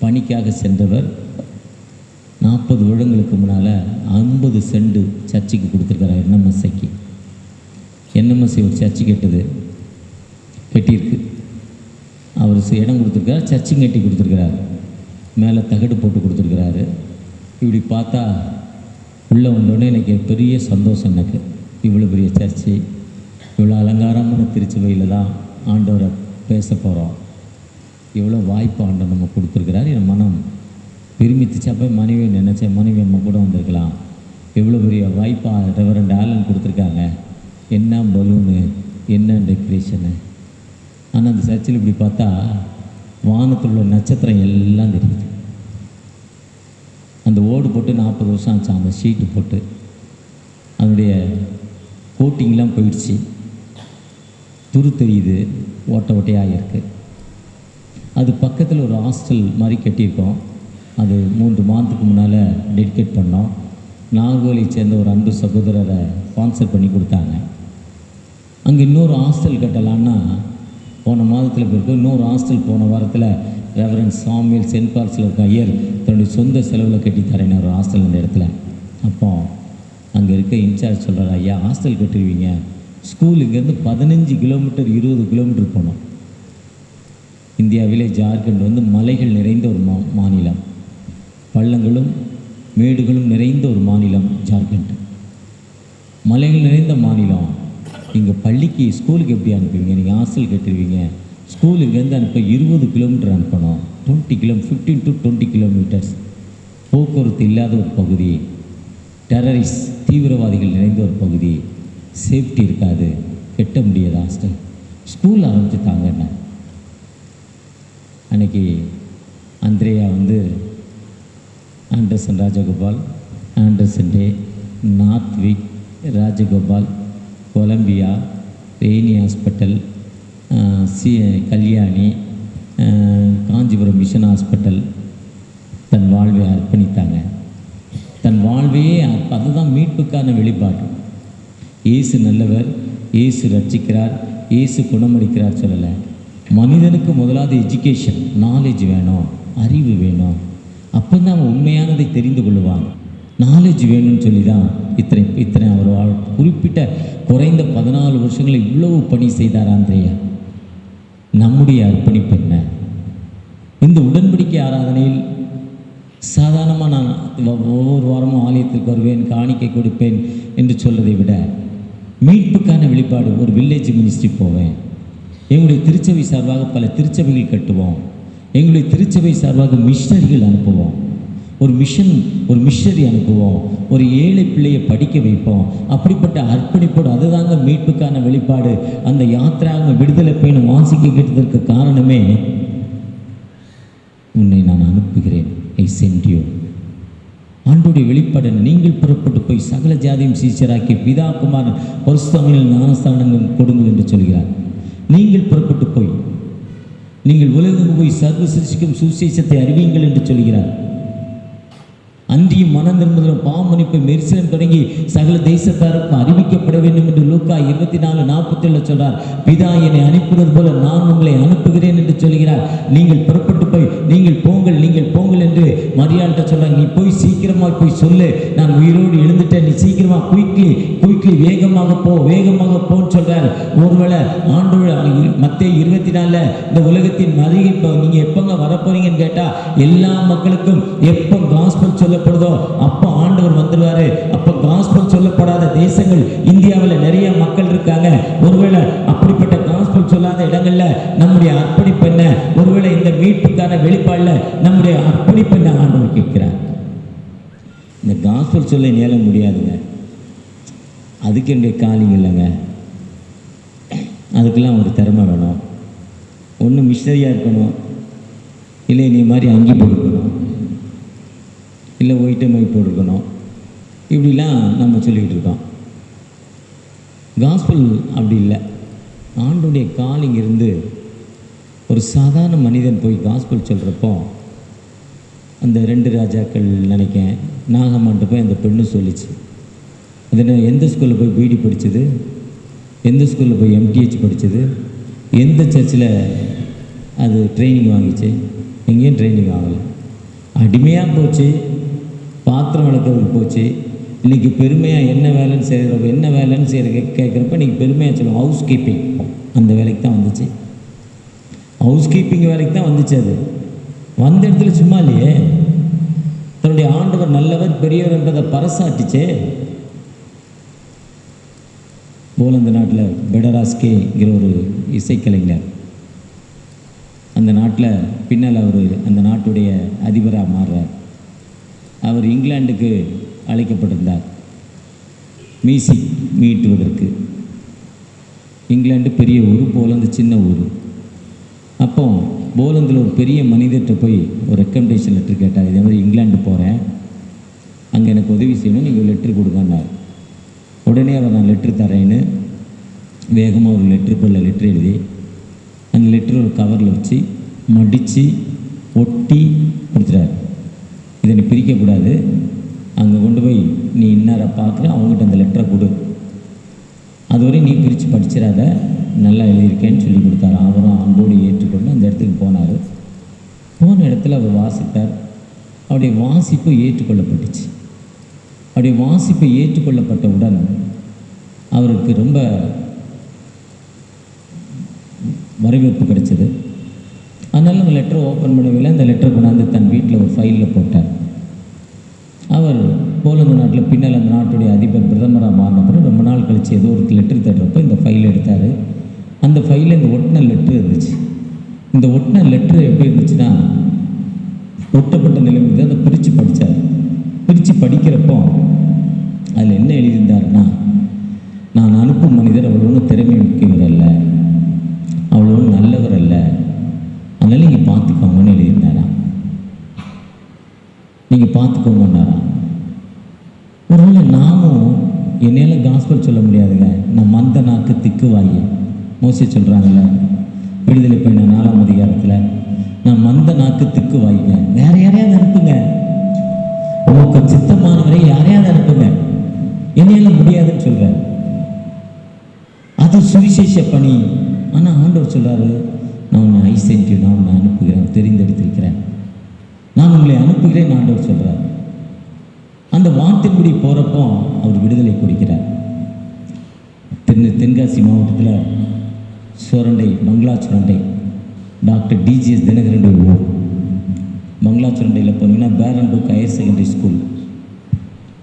பணிக்காக சென்றவர் 40 வருடங்களுக்கு முன்னால் 50 சென்ட் சர்ச்சுக்கு கொடுத்துருக்காரு. என்எம்எஸ்சி ஒரு சர்ச்சு கட்டியிருக்கு. அவர் இடம் கொடுத்துருக்காரு, சர்ச்சும் கட்டி கொடுத்துருக்கிறாரு, மேலே தகடு போட்டு கொடுத்துருக்கிறாரு. இப்படி பார்த்தா உள்ளே வந்தோடனே எனக்கு பெரிய சந்தோஷம். எனக்கு இவ்வளோ பெரிய சர்ச்சு, இவ்வளோ அலங்காரமான திருச்சபையில் தான் ஆண்டவரை பேச போகிறோம். எவ்வளோ வாய்ப்பு ஆண்டவர் நம்ம கொடுத்துருக்கிறார். என் மனம் விரும்பித்துச்சு. அப்போ மனைவியை நினச்சேன், மனைவி அம்மா கூட வந்திருக்கலாம். எவ்வளோ பெரிய வாய்ப்பாக ரெவரண்ட் ஆலன் கொடுத்துருக்காங்க. என்ன பலூனு, என்ன டெக்கரேஷனு. ஆனால் அந்த சர்ச்சில் இப்படி பார்த்தா வானத்தில் உள்ள நட்சத்திரம் எல்லாம் தெரியுது. அந்த ஓடு போட்டு 40 வருஷம் ஆச்சு, அந்த ஷீட்டு போட்டு அதனுடைய கோட்டிங்லாம் போயிடுச்சு, துரு தெரியுது, ஓட்டையாக இருக்குது. அது பக்கத்தில் ஒரு ஹாஸ்டல் மாதிரி கட்டியிருக்கோம். அது 3 மாதத்துக்கு முன்னால் டெடிகேட் பண்ணோம். நாகர்கோவிலை சேர்ந்த ஒரு அன்பு சகோதரரை ஸ்பான்சர் பண்ணி கொடுத்தாங்க. அங்கே இன்னொரு ஹாஸ்டல் கட்டலான்னா போன மாதத்தில் போயிருக்கோம். இன்னொரு ஹாஸ்டல் போன வாரத்தில் ரெவரண்ட் சாமுவேல் சென்ட் பால்ஸில் இருக்க ஐயர் தன்னுடைய சொந்த செலவில் கட்டித்தரேன் ஒரு ஹாஸ்டல் அந்த இடத்துல. அப்போ அங்கே இருக்க இன்சார்ஜ் சொல்கிறார், ஐயா ஹாஸ்டல் கட்டிடுவீங்க, ஸ்கூல் இங்கேருந்து 15 கிலோமீட்டர் 20 கிலோமீட்டர் போனோம். இந்தியாவிலே ஜார்க்கண்ட் வந்து மலைகள் நிறைந்த ஒரு மாநிலம், பள்ளங்களும் மேடுகளும் நிறைந்த ஒரு மாநிலம் ஜார்க்கண்ட். மலைகள் நிறைந்த மாநிலம். இங்கே பள்ளிக்கு ஸ்கூலுக்கு எப்படி அனுப்புவீங்க? நீங்கள் ஹாஸ்டல் கட்டிடுவீங்க, ஸ்கூல் இங்கேருந்து அனுப்ப 20 கிலோமீட்டர் அனுப்பணும். 15 to 20 கிலோமீட்டர்ஸ். போக்குவரத்து இல்லாத ஒரு பகுதி, டெரரிஸ்ட் தீவிரவாதிகள் நிறைந்த ஒரு பகுதி, சேஃப்டி இருக்காது, கட்ட முடியாது ஹாஸ்டல். ஸ்கூல் ஆரம்பிச்சுட்டாங்கண்ணா. அன்றைக்கி அந்திரேயா வந்து ஆண்டர்சன் ராஜகோபால், ஆண்டர்சன் டே, நார்த்விக், Rajagopal, Columbia, rainy hospital, Kalyani, Kanchipuram mission hospital தன் வாழ்வை அர்ப்பணித்தாங்க. தன் வாழ்வையே அதுதான் மீட்புக்கான வெளிப்பாடு. இயேசு நல்லவர், இயேசு ரட்சிக்கிறார், இயேசு குணமளிக்கிறார் சொல்லலை. மனிதனுக்கு முதலாவது எஜுகேஷன், நாலேஜ் வேணும், அறிவு வேணும். அப்போ தான் அவன் உண்மையானதை தெரிந்து கொள்ளுவான். நாலேஜ் வேணும்னு சொல்லி தான் இத்தனை அவர் குறிப்பிட்ட குறைந்த 14 வருஷங்களில் இவ்வளவு பணி செய்தார் ஆந்திரேயா. நம்முடைய அர்ப்பணிப்பு என்ன? இந்த உடன்படிக்கை ஆராதனையில் சாதாரணமாக நான் ஒவ்வொரு வாரமும் ஆலயத்திற்கு வருவேன், காணிக்கை கொடுப்பேன் என்று சொல்வதை விட மீட்புக்கான வெளிப்பாடு ஒரு வில்லேஜ் மினிஸ்ட்ரி போவேன். எங்களுடைய திருச்சபை சார்பாக பல திருச்சபைகள் கட்டுவோம். எங்களுடைய திருச்சபை சார்பாக மிஷனரிகள் அனுப்புவோம். ஒரு மிஷனரி அனுப்புவோம். ஒரு ஏழை பிள்ளையை படிக்க வைப்போம். அப்படிப்பட்ட அர்ப்பணிப்போடு அதுதாங்க மீட்புக்கான வெளிப்பாடு. அந்த யாத்திராக விடுதலை பயணம் வாசிக்க கேட்டதற்கு காரணமே, உன்னை நான் அனுப்புகிறேன், ஐ சென்ட் யூ. ஆண்டோடைய வெளிப்பாடு, நீங்கள் புறப்பட்டு போய் சகல ஜாதியும் சீஷராக்கி பிதா குமாரன் பரிசுத்தமிழில் ஞானஸ்தானங்கள் கொடுங்கள் என்று சொல்கிறார். நீங்கள் புறப்பட்டு போய் நீங்கள் உலகம் போய் சர்வ சிருஷ்டிக்கும் சுவிசேஷத்தை அறிவியுங்கள் என்று சொல்கிறார். அன்றியும் மனம் திரும்புதலும் பாவமன்னிப்பை மெரிசலம் தொடங்கி சகல தேசத்தாருக்கும் அறிவிக்கப்பட வேண்டும் என்று லூக்கா 24:47 சொல்றார். பிதா என்னை அனுப்புவது போல நான் உங்களை அனுப்புகிறேன் என்று சொல்கிறார். நீங்கள் புறப்பட்டு போய் நீங்கள் போங்கள் என்று மரியாள்கிட்ட சொல்றாங்க. நீ போய் சீக்கிரமாக போய் சொல்லு, நான் உயிரோடு எழுந்துட்டேன், நீ சீக்கிரமா குயிக்லி வேகமாக போன்னு சொல்றார். ஒருவேளை ஆண்டு மத்தேயு 24 இந்த உலகத்தின் மதிகை நீங்க எப்பங்க வரப்போறீங்கன்னு கேட்டா, எல்லா மக்களுக்கும் எப்போ காஸ்பல் சொல்லப்படுதோ அப்போ ஆண்டவர் வந்துடுவாரு. அப்போ காஸ்பல் சொல்லப்படாத தேசங்கள் இந்தியாவில் நிறைய மக்கள் இருக்காங்க. ஒருவேளை அப்படிப்பட்ட காஸ்பல் சொல்லாத இடங்கள்ல நம்முடைய அர்ப்பணிப்பு என்ன? ஒருவேளை இந்த மீட்புக்கான வெளிப்பாடுல நம்முடைய அர்ப்பணிப்பு என்ன ஆண்டவர் கேட்கிறார். இந்த காஸ்பல் சொல்ல இயல முடியாதுங்க, அதுக்கு என்னுடைய காலிங் இல்லைங்க. அதுக்கெல்லாம் ஒரு திறமை வேணும். ஒன்று மிஷனரியாக இருக்கணும், இல்லை நீ மாதிரி அங்கி போட்டுக்கணும், இல்லை ஒயிட்டை மை போட்டிருக்கணும். இப்படிலாம் நம்ம சொல்லிக்கிட்டு இருக்கோம். காஸ்பல் அப்படி இல்லை. ஆண்டுடைய காலிங் இருந்து ஒரு சாதாரண மனிதன் போய் காஸ்பல் சொல்கிறப்போ, அந்த 2 ராஜாக்கள் நினைக்கேன், நாகமான்ட்டு போய் அந்த பெண்ணு சொல்லிச்சு. அது எந்த ஸ்கூலில் போய் பிடி படித்தது, எந்த ஸ்கூலில் போய் எம்டிஹெச் படித்தது, எந்த சர்ச்சில் அது ட்ரைனிங் வாங்கிச்சு, எங்கேயும் ட்ரைனிங் வாங்கலை. அடிமையாக போச்சு, பாத்திரம் வளர்க்குறதுக்கு போச்சு. இன்றைக்கி பெருமையாக என்ன வேலைன்னு செய்கிற கேட்குறப்ப இன்றைக்கி பெருமையாக சொல்லுவோம் ஹவுஸ் கீப்பிங். அந்த வேலைக்கு தான் வந்துச்சு, ஹவுஸ் கீப்பிங் வேலைக்கு தான் வந்துச்சு. அது வந்த இடத்துல சும்மா இல்லையே, தன்னுடைய ஆண்டவர் நல்லவர் பெரியவர் என்பதை பறைசாட்டிச்சே. போலந்து நாட்டில் பெடராஸ்கேங்கிற ஒரு இசைக்கலைஞர், அந்த நாட்டில் பின்னால் அவர் அந்த நாட்டுடைய அதிபராக மாறுறார். அவர் இங்கிலாந்துக்கு அழைக்கப்பட்டிருந்தார் மியூசிக் மீட்டுவதற்கு. இங்கிலாந்து பெரிய ஊர், போலந்து சின்ன ஊர். அப்போ போலந்தில் ஒரு பெரிய மனிதர்கிட்ட போய் ஒரு ரெக்கமெண்டேஷன் லெட்டர் கேட்டார். இதே மாதிரி இங்கிலாந்து போகிறேன், அங்கே எனக்கு உதவி செய்யணும், நீங்கள் லெட்ரு கொடுங்கன்னார். உடனே அவர் நான் லெட்ரு தரேன்னு வேகமாக ஒரு லெட்ரு எழுதி அந்த லெட்ரு ஒரு கவரில் வச்சு மடித்து ஒட்டி கொடுத்துட்டார். இதை நீ பிரிக்கக்கூடாது, அங்கே கொண்டு போய் நீ இன்னாரை பார்க்குற அவங்ககிட்ட அந்த லெட்டரை கொடு. அதுவரை நீ பிரித்து படிச்சிடாத, நல்லா எழுதியிருக்கேன்னு சொல்லி கொடுத்தாரு. அவரும் அன்போடு ஏற்றுக்கொண்டு அந்த இடத்துக்கு போனார். போன இடத்துல அவர் வாசித்தார். அவருடைய வாசிப்பு ஏற்றுக்கொள்ளப்பட்டுச்சு. அவருடைய வாசிப்பு ஏற்றுக்கொள்ளப்பட்டவுடன் அவருக்கு ரொம்ப வரவேற்பு கிடைச்சது. அதனால் அந்த லெட்டரை ஓப்பன் பண்ணவில்லை. அந்த லெட்டரை கொண்டாந்து தன் வீட்டில் ஒரு ஃபைலில் போட்டார். அவர் போலந்து நாட்டில் பின்னால் அந்த நாட்டுடைய அதிபர் பிரதமராக மாறினப்பறம் ரொம்ப நாள் கழித்து ஏதோ ஒரு லெட்டர் தேடுறப்போ இந்த ஃபைல் எடுத்தார். அந்த ஃபைலில் இந்த ஒட்டின லெட்ரு இருந்துச்சு. இந்த ஒட்டின லெட்ரு எப்படி இருந்துச்சுன்னா, ஒட்டப்பட்ட நிலைமை அதை பிரித்து படித்தார். பிரித்து படிக்கிறப்போ அதில் என்ன எழுதியிருந்தாருன்னா, நான் அனுப்பும் மனிதர் அவ்வளோ ஒன்றும் திறமை மிக்கவர் அல்ல, அவ்வளோ ஒன்றும் நல்லவர் அல்ல, அதனால் நீங்கள் பார்த்துக்கோங்கன்னு எழுதியிருந்தாராம். நீங்கள் பார்த்துக்கோங்கன்னாராம். ஒருவேளை நாமும் என்னையால் காஸ்பல் சொல்ல முடியாதுங்க, நான் மந்த நாக்கு திக்கு வாயி, மோசே சொல்கிறாங்கல்ல விடுதலை பயண 4ஆம் அதிகாரத்தில், நான் மந்த நாக்கு திக்கு வாய்ங்க, வேற யாரையாவது அனுப்புங்க, உங்களுக்கு சித்தமானவரை யாரையாவது அனுப்புங்க, என்னையால் முடியாதுன்னு சொல்கிறேன். அது சுவிசேஷ பணி. ஆனால் ஆண்டவர் சொல்கிறாரு, நான் உன்னை ஐசென்டியூ, நான் உன்னை அனுப்புகிறேன், தெரிந்தெடுத்திருக்கிறேன், நான் உங்களை அனுப்புகிறேன் ஆண்டவர் சொல்கிறார். அந்த வார்த்தைப்படி போகிறப்போ அவர் விடுதலை கொடுக்கிறார். தென்காசி மாவட்டத்தில் சுரண்டை, பங்களா சுரண்டை, டாக்டர் டிஜிஎஸ் தினகரன் ஊர். பங்களா சுரண்டையில் போனீங்கன்னா பேரன்புக் higher secondary school,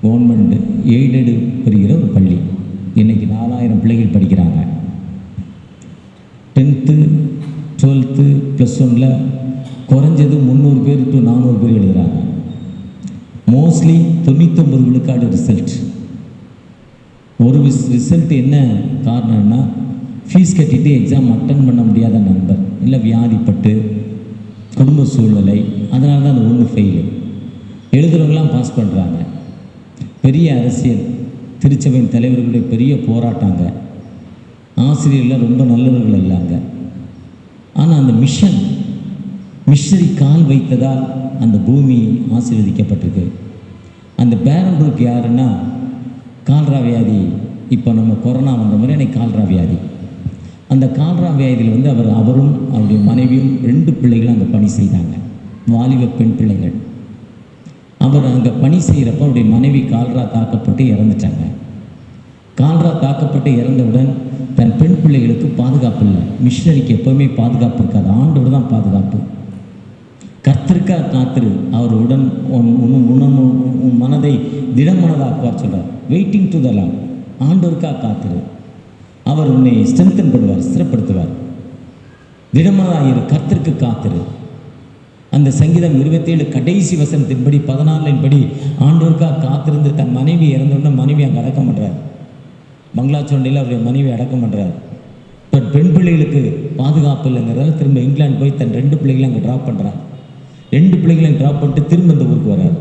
government aided பெறுகிற ஒரு பள்ளி. இன்றைக்கி 4000 பிள்ளைகள் படிக்கிறாங்க. 10th 12th +1 குறைஞ்சது 300 பேர் to 400 பேர் எழுதுகிறாங்க. மோஸ்ட்லி 99 விழுக்காடு ரிசல்ட். ஒரு ரிசல்ட் என்ன காரணம்னா, ஃபீஸ் கட்டிட்டு எக்ஸாம் அட்டன் பண்ண முடியாத நண்பர், இல்லை வியாதிப்பட்டு குடும்ப சூழ்நிலை, அதனால தான் அந்த ஒன்று ஃபெயிலு. எழுதுறவங்களாம் பாஸ் பண்ணுறாங்க. பெரிய அரசியல், திருச்சபையின் தலைவர்களுடைய பெரிய போராட்டாங்க, ஆசிரியர்கள் ரொம்ப நல்லவர்கள் இல்லாங்க. ஆனால் அந்த மிஷனரி கால் வைத்ததால் அந்த பூமி ஆசீர்வதிக்கப்பட்டிருக்கு. அந்த பேரன்புக் யாருன்னா, கால்ரா வியாதி. இப்போ நம்ம கொரோனா வந்த மாதிரி எனக்கு கால்ரா வியாதி. அந்த கால்ரா வியாதியில் அவரும் அவருடைய மனைவியும் 2 பிள்ளைகளும் அங்கே பணி செய்தாங்க, வாலிப பெண் பிள்ளைகள். அவர் அங்கே பணி செய்கிறப்ப அவருடைய மனைவி கால்ரா தாக்கப்பட்டு இறந்துட்டாங்க. கால்ரா தாக்கப்பட்டு இறந்தவுடன் தன் பெண் பிள்ளைகளுக்கு பாதுகாப்பு இல்லை. மிஷனரிக்கு எப்போவுமே பாதுகாப்பு இருக்காது, ஆண்டவர் தான் பாதுகாப்பு. கர்த்தருக்காக காத்திரு, அவர் உன் மனதை திடமனதாக்குவார் சொல்கிறார். வெயிட்டிங் டு த லார்ட், ஆண்டவருக்காக காத்திரு, அவர் உன்னை ஸ்ட்ரென்தன் பண்ணுவார், ஸ்திரப்படுத்துவார். திடமனதாயிரு, கர்த்தருக்கு காத்திரு. அந்த சங்கீதம் 27 கடைசி வசனத்தின்படி 14 படி ஆண்டவருக்காக காத்திருந்து தன் மனைவி இறந்தவுடனே மனைவி அங்கே அடக்கம் பண்ணுறார். பங்களா சுரண்டையில் அவருடைய மனைவி அடக்கம் பண்ணுறார். பட் பெண் பிள்ளைகளுக்கு பாதுகாப்பு இல்லைங்கிறதால திரும்ப இங்கிலாந்து போய் தன் 2 பிள்ளைகளை அங்கே ட்ராப் பண்ணுறார். 2 பிள்ளைகளையும் ட்ராப் பண்ணிட்டு திரும்ப இந்த ஊருக்கு வர்றார்.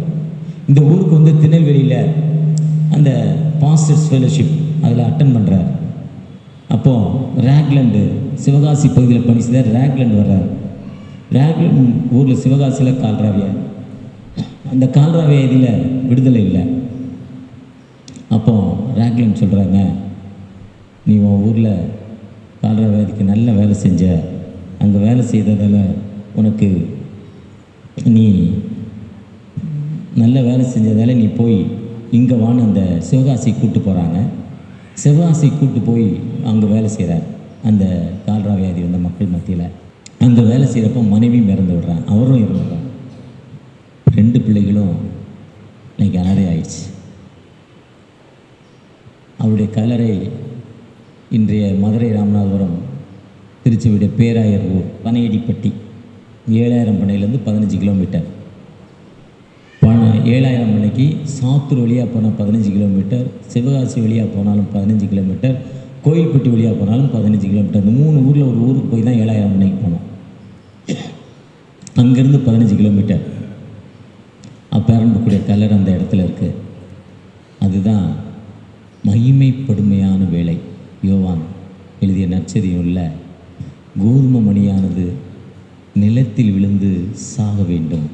இந்த ஊருக்கு திருநெல்வேலியில் அந்த பாஸ்டர்ஸ் ஃபெலோஷிப் அதில் அட்டன் பண்ணுறார். அப்போது ராக்லண்டு சிவகாசி பகுதியில் பணி செய்தார். ராக்லண்ட் வர்றார். ராக்லண்ட் ஊரில் சிவகாசியில் கால்ரா வியாதி. அந்த கால்ரா வியாதியில் விடுதலை இல்லை. அப்போது ராக்லண்ட் சொல்கிறாங்க, நீ உன் ஊரில் கால்ரா வியாதிக்கு நல்ல வேலை செஞ்ச, அங்கே வேலை செய்ததால் உனக்கு நீ நல்ல வேலை செஞ்சதால் நீ போய் இங்கே வான்னு அந்த சிவகாசி கூப்பிட்டு போகிறாங்க. சிவகாசி கூப்பிட்டு போய் அங்கே வேலை செய்கிறார். அந்த கால்ரா வியாதி வந்த மக்கள் மத்தியில் அங்கே வேலை செய்கிறப்போ மனைவியும் இறந்து விடுறான், அவரும் இறந்துடுறான். 2 பிள்ளைகளும் இன்னைக்கு அனாதை ஆயிடுச்சு. அவருடைய கல்லறை இன்றைய மதுரை ராமநாதபுரம் திருச்சியுடைய பேராயர் ஊர் பனையடிப்பட்டி, 7000 பனையிலேருந்து 15 கிலோமீட்டர். 7000 மணிக்கு சாத்தூர் வழியாக போனால் 15 கிலோமீட்டர், சிவகாசி வழியாக போனாலும் 15 கிலோமீட்டர், கோயில்பட்டி வழியாக போனாலும் 15 கிலோமீட்டர். இந்த 3 ஊரில் ஒரு ஊருக்கு போய் தான் 7000 மணிக்கு போனோம். அங்கேருந்து 15 கிலோமீட்டர். அப்பேரன்புக்குடைய கல்லறை அந்த இடத்துல இருக்குது. அதுதான் மகிமைப்படுமையான வேலை. யோவான் எழுதிய நற்செய்தியுள்ள கோதுமை மணியானது நிலத்தில் விழுந்து சாக வேண்டும்.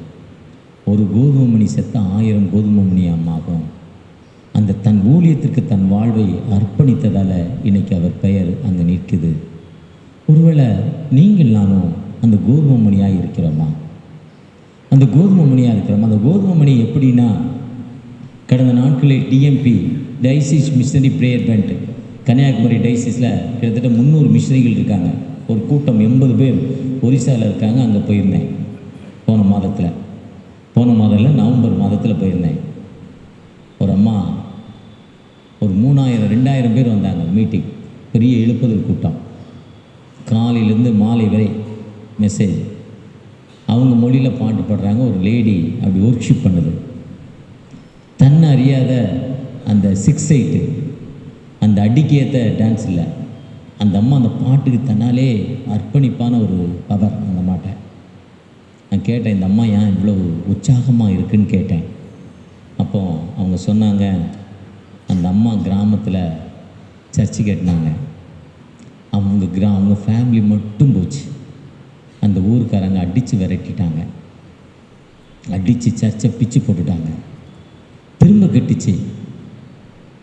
ஒரு கோதுமை மணி செத்த 1000 கோதுமை மணி ஆகும். அந்த தன் ஊழியத்திற்கு தன் வாழ்வை அர்ப்பணித்ததால் இன்னைக்கு அவர் பெயர் அங்கே நிற்குது. ஒருவேளை நீங்கள் நானும் அந்த கோதுமை மணியாக இருக்கிறோமா? அந்த கோதுமை மணியாக இருக்கிறோமா? அந்த கோதுமை மணி எப்படின்னா, கடந்த நாட்களில் TMP diocese missionary prayer band Kanyakumari டைசிஸில் கிட்டத்தட்ட 300 மிஷனரிகள் இருக்காங்க. ஒரு கூட்டம் 80 பேர் ஒரிசாவில் இருக்காங்க. அங்கே போயிருந்தேன் போன மாதத்தில் நவம்பர் மாதத்தில் போயிருந்தேன். ஒரு அம்மா ஒரு 3000-2000 பேர் வந்தாங்க மீட்டிங். பெரிய எழுப்புதல் கூட்டம். காலையிலேருந்து மாலை வரை மெசேஜ். அவங்க மொழியில் பாட்டு பாடுறாங்க. ஒரு லேடி அப்படி ஒர்க்ஷிப் பண்ணுது. தன்னை அறியாத அந்த 6/8 அந்த அடிக்கேற்ற டான்ஸ் இல்லை. அந்த அம்மா அந்த பாட்டுக்கு தன்னாலே அர்ப்பணிப்பான ஒரு பவர் அந்த அம்மாட்ட. நான் கேட்டேன், இந்த அம்மா ஏன் இவ்வளோ உற்சாகமாக இருக்குன்னு கேட்டேன். அப்போ அவங்க சொன்னாங்க, அந்த அம்மா கிராமத்தில் சர்ச்சு கட்டினாங்க. அவங்க ஃபேமிலி மட்டும் போச்சு. அந்த ஊருக்காரங்க அடித்து விரட்டிட்டாங்க. அடித்து சர்ச்சை பிச்சு போட்டுட்டாங்க. திரும்ப கட்டிச்சு.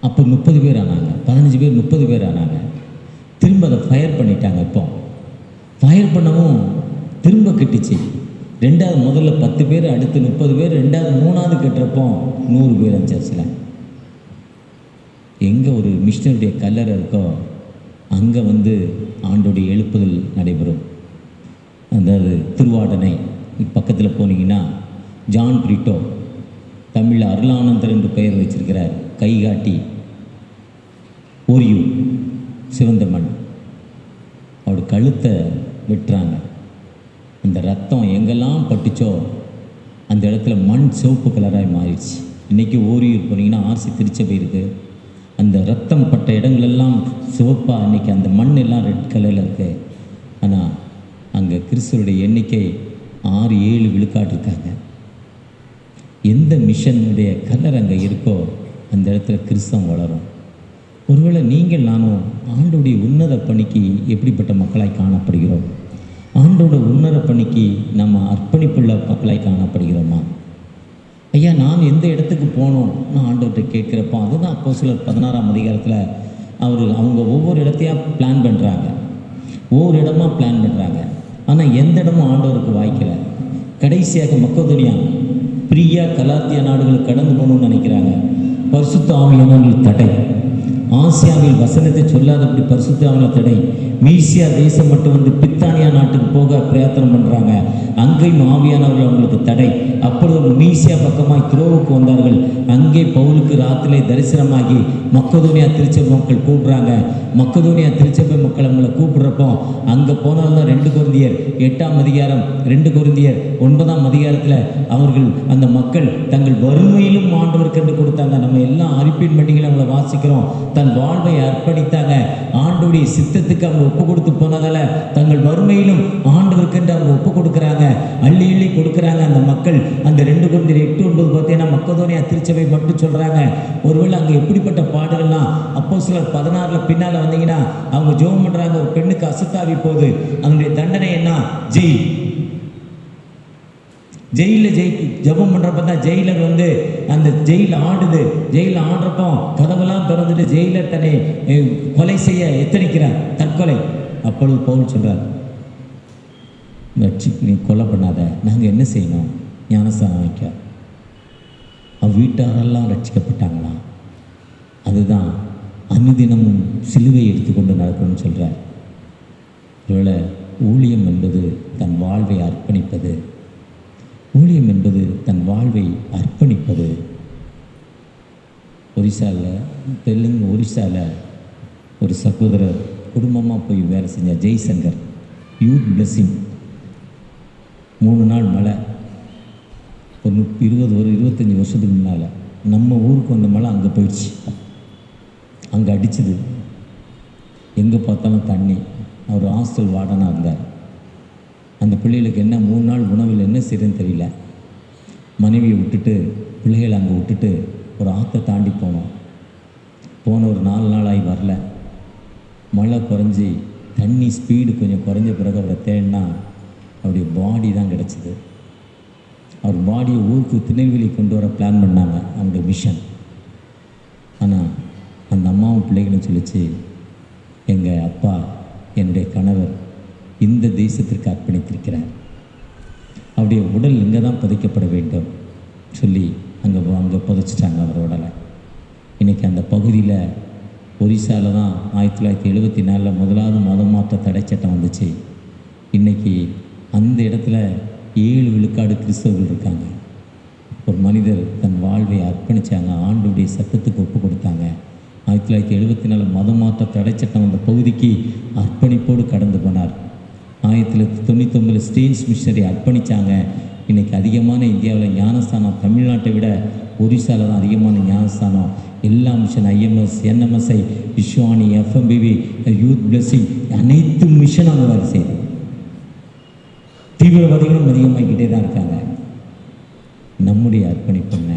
அப்போ 30 பேர் ஆனாங்க, 15 பேர் 30 பேர் ஆனாங்க. திரும்ப அதை ஃபயர் பண்ணிட்டாங்க. இப்போ ஃபயர் பண்ணவும் திரும்ப கட்டிச்சு. ரெண்டாவது முதல்ல 10 பேர், அடுத்து 30 பேர், ரெண்டாவது 3வது கட்டுறப்போ 100 பேர் அந்த சர்ச்சில். எங்கே ஒரு மிஷனருடைய கல்லறை இருக்கோ அங்கே ஆண்டோடைய எழுப்புதல் நடைபெறும். அதாவது திருவாடனை பக்கத்தில் போனீங்கன்னா ஜான் பிரிட்டோ தமிழில் அருளானந்தர் என்று பெயர் வச்சிருக்கிறார். கைகாட்டி ஓரியூர் சிவந்த மண். அவரோட கழுத்தை வெட்டுறாங்க. அந்த ரத்தம் எங்கெல்லாம் பட்டுச்சோ அந்த இடத்துல மண் சிவப்பு கலராக மாறிடுச்சு. இன்றைக்கி ஓரியூர் போனீங்கன்னா ஆர்சி திருச்சபை இருக்குது. அந்த ரத்தம் பட்ட இடங்களெல்லாம் சிவப்பாக இன்றைக்கி அந்த மண் எல்லாம் ரெட் கலரில் இருக்குது. ஆனால் அங்கே கிறிஸ்துவருடைய எண்ணிக்கை 6-7 விழுக்காடு இருக்காங்க. எந்த மிஷனுடைய கலர் அங்கே இருக்கோ அந்த இடத்துல கிறிஸ்தவம் வளரும். ஒருவேளை நீங்கள் நானும் ஆண்டோடைய உன்னத பணிக்கு எப்படிப்பட்ட மக்களாய் காணப்படுகிறோம்? ஆண்டோட உன்னத பணிக்கு நம்ம அர்ப்பணிப்புள்ள மக்களாய் காணப்படுகிறோமா? ஐயா, நான் எந்த இடத்துக்கு போகணும் நான் ஆண்டவர்கிட்ட கேட்குறப்போ அதுதான் அப்போஸ்தலர் 16ஆம் அதிகாரத்தில் அவங்க ஒவ்வொரு இடத்தையாக பிளான் பண்ணுறாங்க. ஒவ்வொரு இடமா பிளான் பண்ணுறாங்க. ஆனால் எந்த இடமும் ஆண்டவருக்கு வாய்க்கலை. கடைசியாக மக்கதோனியா, பிரியா, கலாத்தியா நாடுகளுக்கு கடந்து போகணும்னு நினைக்கிறாங்க. பரிசுத்த ஆவியானவர்கள் தடை. ஆசியாவில் வசனத்தை சொல்லாதபடி பரிசுத்த ஆவியானவர் தடை. மீசியா தேசம் மட்டும் பித்தானியா நாட்டுக்கு போக பிரயத்தனம் பண்ணுறாங்க. அங்கேயும் ஆவியானவர்கள் அவங்களுக்கு தடை. அப்பொழுது மீசியா பக்கமாய் துரோவுக்கு வந்தார்கள். அங்கே பவுலுக்கு ராத்திரிலே தரிசனமாகி மக்கதோனியா திருச்சபை மக்கள் கூப்பிட்றாங்க. மக்கதோனியா திருச்சபை மக்கள் அவங்களை கூப்பிட்றப்போ அங்கே போனால்தான் 2 கொரிந்தியர் 8ஆம் அதிகாரம் 2 கொரிந்தியர் 9ஆம் அதிகாரத்தில் அவர்கள் அந்த மக்கள் தங்கள் வறுமையிலும் ஆண்டவருக்கு என்று கொடுத்தாங்க. நம்ம எல்லாம் அரிப்பின் பண்டிகையில் அவங்களை வாசிக்கிறோம். தன் வாழ்வை அர்ப்பணித்தாங்க. ஆண்டோடைய சித்தத்துக்கு அவங்க ஒப்பு கொடுத்து போனதால தங்கள் வறுமையிலும் ஆண்டவருக்கு என்று அவங்க ஒப்பு கொடுக்குறாங்க. அள்ளி அள்ளி கொடுக்குறாங்க அந்த மக்கள். அந்த 2 கொரிந்தியர் 8-9 பார்த்தீங்கன்னா மக்கதோனியா திருச்சபை மட்டும் சொல்கிறாங்க. ஒருவேளை அங்கே எப்படிப்பட்ட பாடுகள்னா அப்போஸ்தலர் 16 பின்னால் வந்தீங்கன்னா அவங்க ஜெபம் பண்ணுறாங்க. ஒரு பெண்ணுக்கு அசுத்தாவி போகுது. அதனுடைய தண்டனை என்ன? ஜெயிலில் ஜெபம் பண்ணுறப்ப தான் ஜெயிலர் அந்த ஜெயில் ஆடுது. ஜெயிலில் ஆடுறப்போ கதவெல்லாம் திறந்துட்டு ஜெயிலர் தன்னை கொலை செய்ய எத்தனிக்கிறார், தற்கொலை. அப்பொழுது பவுல் சொல்கிறார், நீ கொலை பண்ணாத, நாங்கள் என்ன செய்யணும்? ஞானஸ்தானம் வைக்க. வீட்டாரெல்லாம் ரட்சிக்கப்பட்டாங்களாம். அதுதான் அனுதினமும் சிலுவை எடுத்துக்கொண்டு நடக்கணும்னு சொல்கிறார். ஒருவேளை ஊழியம் என்பது தன் வாழ்வை அர்ப்பணிப்பது. ஊழியம் என்பது தன் வாழ்வை அர்ப்பணிப்பது. ஒரிசாவில் ஒரு சகோதரர் குடும்பமாக போய் வேலை செஞ்சார். Jaishankar youth blessing. 3 நாள் மழை. ஒரு 25 வருஷத்துக்கு முன்னால் நம்ம ஊருக்கு வந்த மழை அங்கே போயிடுச்சு. அங்கே அடிச்சுது. எங்கே பார்த்தாலும் தண்ணி. அவர் ஹாஸ்டல் வார்டனாக இருந்தார். அந்த பிள்ளைகளுக்கு என்ன 3 நாள் உணவில் என்ன செய்யுதுன்னு தெரியல. மனைவியை விட்டுட்டு பிள்ளைகளை அங்கே விட்டுட்டு ஒரு ஆற்றை தாண்டி போனோம். ஒரு 4 நாளாகி வரல. மழை குறைஞ்சி தண்ணி ஸ்பீடு கொஞ்சம் குறைஞ்ச பிறகு அவரை தேடினா அவருடைய பாடி தான் கிடச்சிது. அவர் பாடியை ஊருக்கு திருநெல்வேலி கொண்டு வர பிளான் பண்ணாங்க அவங்க மிஷன். சொல்லிச்சு, எங்கள் அப்பா என்னுடைய கணவர் இந்த தேசத்திற்கு அர்ப்பணித்திருக்கிறார், அவருடைய உடல் இங்கே தான் புதைக்கப்பட வேண்டும் சொல்லி அங்கே புதைச்சிட்டாங்க அவர் உடலை. இன்றைக்கி அந்த பகுதியில் ஒரிசாவில் தான் 1974 முதலாவது மதமாற்ற தடை சட்டம் வந்துச்சு. இன்றைக்கி அந்த இடத்துல 7 விழுக்காடு கிறிஸ்தவர்கள் இருக்காங்க. ஒரு மனிதர் தன் வாழ்வை அர்ப்பணித்தாங்க, ஆண்டவருடைய சத்தத்துக்கு ஒப்பு கொடுத்தாங்க. 1974 மதமாற்ற தடை சட்டம் அந்த பகுதிக்கு அர்ப்பணிப்போடு கடந்து போனார். 1999 ஸ்டேன்ஸ் மிஷனரி அர்ப்பணித்தாங்க. இன்றைக்கி அதிகமான இந்தியாவில் ஞானஸ்தானம் தமிழ்நாட்டை விட ஒரிசாவில் தான் அதிகமான ஞானஸ்தானம். எல்லா mission IMS, NMSI, விஸ்வானி, FMBV, youth blessing அனைத்து மிஷன் அங்கே வேலை செய்யுது. தீவிரவாதிகளும் அதிகமாகிக்கிட்டே தான் இருக்காங்க. நம்முடைய அர்ப்பணிப்பென்ன?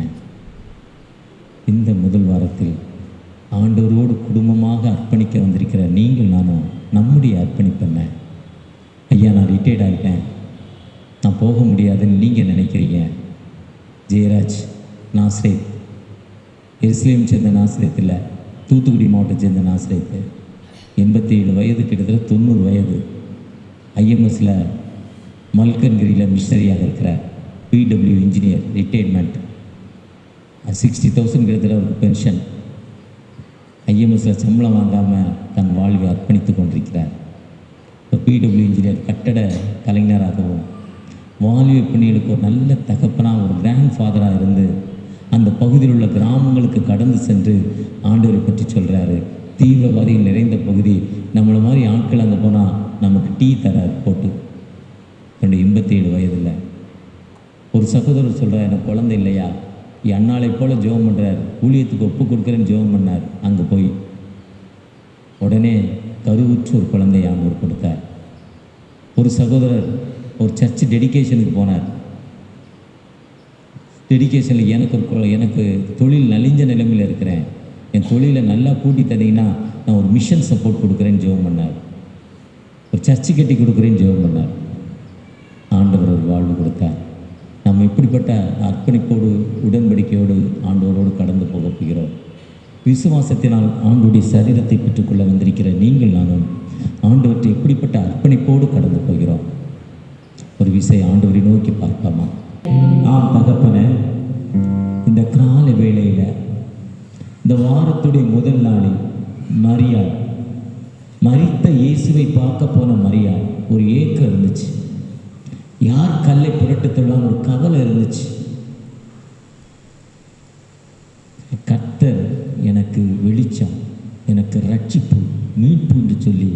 இந்த முதல் வாரத்தில் ஆண்டவரோடு குடும்பமாக அர்ப்பணிக்க வந்திருக்கிற நீங்கள் நானும் நம்முடைய அர்ப்பணிப்பென்ன? ஐயா, நான் ரிட்டையர்ட் ஆகிட்டேன், நான் போக முடியாதுன்னு நீங்கள் நினைக்கிறீங்க. ஜெயராஜ் நாஸ்ரேத், எருசலேம் சேர்ந்த நாஸ்ரேத்தில், தூத்துக்குடி மாவட்டம் சேர்ந்த நாஸ்ரேத்து, 87 வயது, கிட்டத்தட்ட 90 வயது. IMSல மல்கன்கிரியில் மிஷனரியாக இருக்கிறார். PW இன்ஜினியர், ரிட்டையர்மெண்ட், 60,000 கிட்டத்தட்ட அவருக்கு பென்ஷன். IMSல சம்பளம் வாங்காமல் தன் வாழ்வை அர்ப்பணித்து கொண்டிருக்கிறார். இப்போ PW இன்ஜினியர், கட்டட கலைஞராகவும் வாலிப பணிகளுக்கு ஒரு நல்ல தகப்பனாக, ஒரு கிராண்ட் ஃபாதராக இருந்து அந்த பகுதியில் உள்ள கிராமங்களுக்கு கடந்து சென்று ஆண்டவரை பற்றி சொல்கிறாரு. தீவிரவாதிகள் நிறைந்த பகுதி, நம்மளை மாதிரி ஆட்கள் அங்கே போனால் நமக்கு டீ தராது போட்டு. 87 வயதில் ஒரு சகோதரர் சொல்கிறார், எனக்கு குழந்தை இல்லையா, என் அண்ணாளை போல் ஜெபம் பண்ணுறார், ஊழியத்துக்கு ஒப்பு கொடுக்குறேன்னு ஜெபம் பண்ணார். அங்கே போய் உடனே கருவுற்று ஒரு குழந்தையை ஆண்டவர் கொடுத்தார். ஒரு சகோதரர் ஒரு சர்ச் டெடிகேஷனுக்கு போனார். டெடிகேஷனில் எனக்கு தொழில் நலிஞ்ச நிலைமையில் இருக்கிறேன், என் தொழிலை நல்லா கூட்டி தந்தீங்கன்னா நான் ஒரு மிஷன் சப்போர்ட் கொடுக்குறேன்னு ஜெபம் பண்ணார். ஒரு சர்ச்சு கட்டி கொடுக்குறேன்னு ஜெபம் பண்ணார். ஆண்டவர் ஒரு வாழ்வு கொடுத்தார். நம்ம இப்படிப்பட்ட அர்ப்பணிப்போடு உடன்படிக்கையோடு ஆண்டவரோடு கடந்து போக போகிறோம். விசுவாசத்தினால் ஆண்டவருடைய சரீரத்தை பெற்றுக்கொள்ள வந்திருக்கிற நீங்கள் நானும் ஆண்டவற்றை எப்படிப்பட்ட அர்ப்பணிப்போடு கடந்து போகிறோம். ஒரு விஷயம் ஆண்டவரை நோக்கி பார்ப்போமா? தகப்பனே, இந்த கால வேளையில் இந்த வாரத்துடைய முதல் நாளில் மரியாள், மரித்த இயேசுவை பார்க்க போன மரியாள், ஒரு ஏக்கம் இருந்துச்சு. யார் கல்லை புரட்டுத்தலாம் ஒரு கவலை இருந்துச்சு. கர்த்தர் எனக்கு வெளிச்சம், எனக்கு ரட்சிப்பு, மீட்பு என்று சொல்லி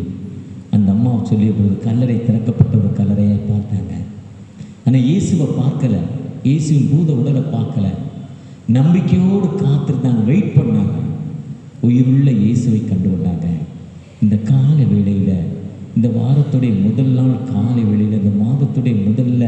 அந்த அம்மா சொல்லிய பொழுது கல்லறை திறக்கப்பட்ட ஒரு கல்லறையை பார்த்தாங்க. ஆனால் இயேசுவை பார்க்கல, இயேசுவின் பூத உடலை பார்க்கல. நம்பிக்கையோடு காத்திருந்தாங்க, வெயிட் பண்ணாங்க. உயிருள்ள இயேசுவை கண்டு கொண்டாங்க. இந்த கால வேளையில், இந்த வாரத்துடைய முதல் நாள் காலை வேளையில், இந்த மாதத்துடைய முதல்ல,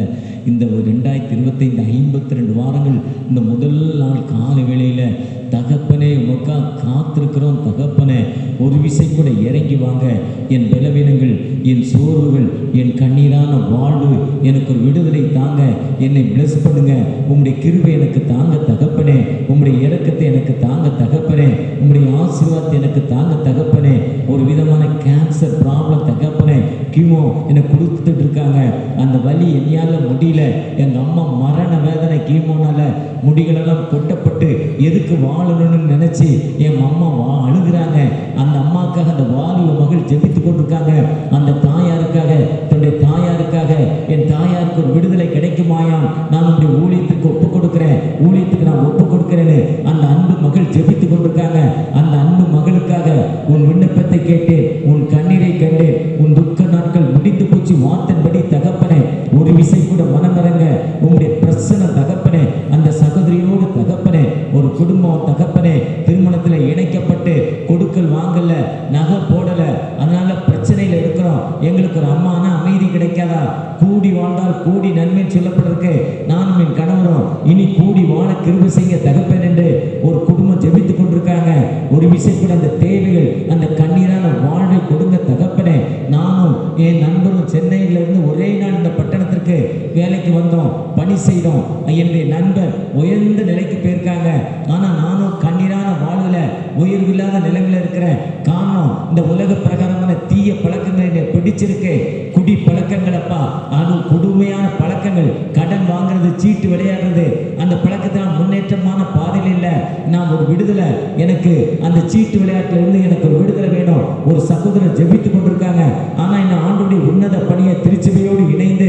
இந்த 2025 52 வாரங்கள், இந்த முதல் நாள் காலை வேளையில் தகப்பனே உனக்காக காத்திருக்கிறோம். தகப்பனே, ஒரு விசை கூட இறங்கி வாங்க. என் பலவீனங்கள், என் சோர்வுகள், என் கண்ணீரான வாழ்வு எனக்கு ஒரு விடுதலை தாங்க. என்னை பிளஸ் பண்ணுங்க. உங்களுடைய கிருபை எனக்கு தாங்க தகப்பனே. உங்களுடைய இரக்கத்தை எனக்கு தாங்க தகப்பனே. உங்களுடைய ஆசீர்வாதத்தை எனக்கு தாங்க தகப்பனே. ஒரு விதமான கேன்சர் ப்ராப்ளம் தகப்பனே, கிமோ எனக்கு கொடுத்துட்டு இருக்காங்க. அந்த வலி என்னால் முடியல. எங்கள் அம்மா மரண வேதனை, கீமோனால முடிகளெல்லாம் கொட்டப்பட்டு எதுக்கு வாழணும்னு நினச்சி என் அம்மா அழுகிறாங்க. அந்த அம்மாவுக்காக அந்த வாலிப மகள் ஜெபித்து கொண்டிருக்காங்க. அந்த தாயாருக்காக, தன்னுடைய தாயாருக்காக, என் தாயாருக்கு ஒரு விடுதலை கிடைக்குமாயாம், நான் உன்னுடைய ஊழியத்துக்கு ஒப்பு கொடுக்குறேன், ஊழியத்துக்கு நான் ஒப்பு கொடுக்குறேன்னு அந்த அன்பு மகள் ஜெபித்து கொண்டிருக்காங்க. அந்த அன்பு மகளுக்காக உன் விண்ணப்பத்தை கேட்டேன், உன் கண்ணீரை கண்டேன், உன் துக்க நாட்கள் முடிந்து போச்சு வார்த்தைப்படி தகப்பனே. ஒரு விசை கூட மனமிறங்க உங்களுடைய பிரசன்ன தகப்பனே. அந்த சகோதரியோடு தகப்பனே, ஒரு குடும்பம் தகப்பனே திருமணத்தில் இணைக்கப்பட்டு கொடுக்கல் வாங்கல, நகை போடல, அதனால பிரச்சனையில் இருக்கிறோம். எங்களுக்கு ஒரு அம்மானா அமைதி கிடைக்காதா? கூடி வாழ்ந்தால் கூடி நன்மை சொல்லப்பட்டிருக்கு. நானும் என் கணவரும் இனி கூடி வாழ கிருபை செய்ய தகப்பன் என்று ஒரு குடும்பம் ஜெபித்து கொண்டிருக்காங்க. ஒரு விஷயம் கூட அந்த தேவைகள், அந்த கண்ணீரான வாழ்வை கொடுங்க தகப்பன். தகப்பனே, நானும் என் நண்பரும் சென்னையிலிருந்து ஒரே நாள் இந்த பட்டணத்திற்கு வேலைக்கு வந்தோம், பணி செய்தோம். என்னுடைய நண்பர் உயர்ந்த நிலைக்கு போயிருக்காங்க. ஆனால் நானும் கண்ணீரான வாழ்வில் உயர்வில்லாத நிலைமையில் இருக்கிறேன். காரணம், இந்த உலக பிரகாரமான தீய பழக்கங்களை என்னை பிடிச்சிருக்கு. குடி பழக்கங்களப்பா, அது கொடுமையான பழக்கங்கள். கடன் வாங்குறது, சீட்டு விளையாடுறது, அந்த பழக்கத்தினால் முன்னேற்றமான பாதையில் இல்லை. நான் ஒரு விடுதலை, எனக்கு அந்த சீட்டு விளையாட்டுல இருந்து எனக்கு ஒரு விடுதலை வேணும். ஒரு சகோதரர் ஜெபித்து கொண்டிருக்காங்க. ஆனால் இந்த ஆண்டுடைய உன்னத பணியை திருச்சபையோடு இணைந்து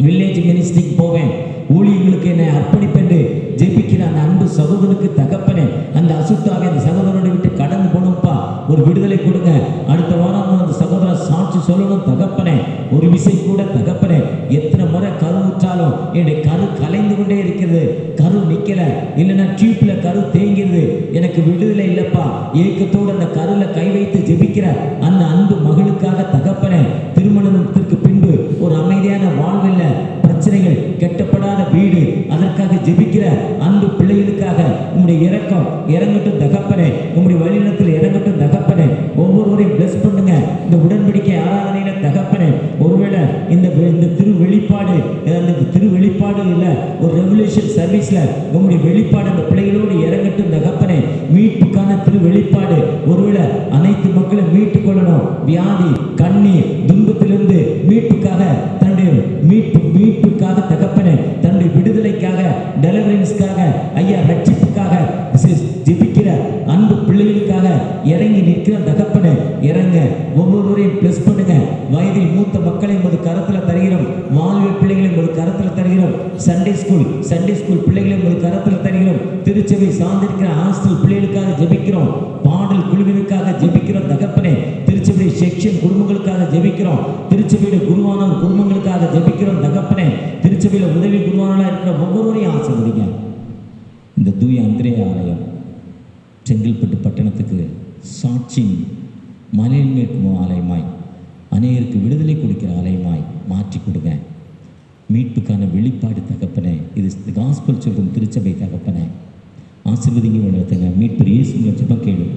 வில்லேஜ் மினிஸ்ட்ரிக்கு போவேன், ஊழியர்களுக்கு என்னை அர்ப்பணிப்பென்று ஜெபிக்கிற அந்த அன்பு சகோதரனுக்கு தகப்பனே, அந்த அசுத்தாவை அந்த சகோதரனை விட்டு கடந்து போகணும்ப்பா, ஒரு விடுதலை கொடுங்க. அடுத்த வாரம் அந்த சகோதரர் சாட்சி சொல்லணும் தகப்பனே. ஒரு விஷயம் கூட தகப்பனே, எத்தனை முறை கரு ஊற்றாலும் என்னுடைய கரு கலைந்து கொண்டே இருக்கிறது, கரு நிற்கல, இல்லைன்னா டியூப்ல கரு தேங்கிறது, எனக்கு விடுதலை இல்லைப்பா. ஏக்கத்தோடு அந்த கருல கை வைத்து ஜெபிக்கிற அந்த அன்பு மகளுக்காக தகப்பனே, திருமணத்திற்கு பின்பு ஒரு அமைதியான வாழ்வில் பிரச்சனைகள், கெட்டப்படாத வீடு, அதற்காக ஜெபிக்கிற அன்பு பிள்ளைகளுக்காக உங்களுடைய இரக்கம் இறங்கட்டும் தகப்பனே, உங்களுடைய வழிநடத்தில் இறங்கட்டும் தகப்பனே. ஒவ்வொருவரையும் பிளஸ் பண்ணுங்க இந்த உடன்படிக்கை ஆராதனையில தகப்பனே. ஒருவேளை இந்த திரு வெளிப்பாடு, அந்த திரு வெளிப்பாடு இல்லை, ஒரு ரெவல்யூஷன் சர்வீஸ்ல உங்களுடைய வெளிப்பாடு அந்த பிள்ளைகளோடு இறங்கட்டும் தகப்பனே. மீட்புக்கான திரு வெளிப்பாடு, ஒருவேளை அனைத்து மக்களும் மீட்டுக் கொள்ளணும், வியாதி, கண்ணீர், துன்பத்திலிருந்து மீட்புக்காக, தன்னுடைய மீட்புக்காக தகப்பனே, தன்னுடைய விடுதலைக்காக, டெலிவரன்ஸ்க்காக, ஐயா ரட்சிப்புக்காக ஜெபிக்கிற அன்பு பிள்ளைகளுக்காக இறங்கி நிற்கிற தகப்பனே, இறங்க. ஒவ்வொருவரையும் பிளஸ் பண்ணுங்க. வயதில் மூத்த மக்களை உமது கரத்தில் தருகிறோம், வாழ்வியல் பிள்ளைகளை உமது கரத்தில் தருகிறோம், சண்டே ஸ்கூல் பிள்ளைகளை உமது கரத்தில் தருகிறோம், திருச்சபை சார்ந்திருக்கிற ஹாஸ்டல் பிள்ளைகளுக்காக ஜெபிக்கிறோம், பாடல் குழுவினருக்காக ஜெபிக்கிறோம் தகப்பனே, திருச்சபை செக்ஷன் குடும்பங்களுக்காக ஜெபிக்கிறோம், திருச்சபையில குருவான குடும்பங்களுக்காக ஜெபிக்கிறோம் தகப்பனே. திருச்சபையில உதவி குருவானலாம் இருக்கிற ஒவ்வொருவரையும் ஆசீர்வதிங்க. இந்த தூய அந்திரேய ஆலயம் செங்கல்பட்டு பட்டணத்துக்கு சாட்சியின் மலையில் மேற்கும் ஆலயமாய், அநேகருக்கு விடுதலை கொடுக்கிற ஆலயமாய் மாற்றி கொடுங்க. மீட்புக்கான வெளிப்பாடு தகப்பனே, இது காஸ்பல் சொல்லும் திருச்சபை தகப்பனே, ஆசீர்வதிங்க. வளர்த்துங்க. மீட்பு இயேசு ஜெபம் கேளும்.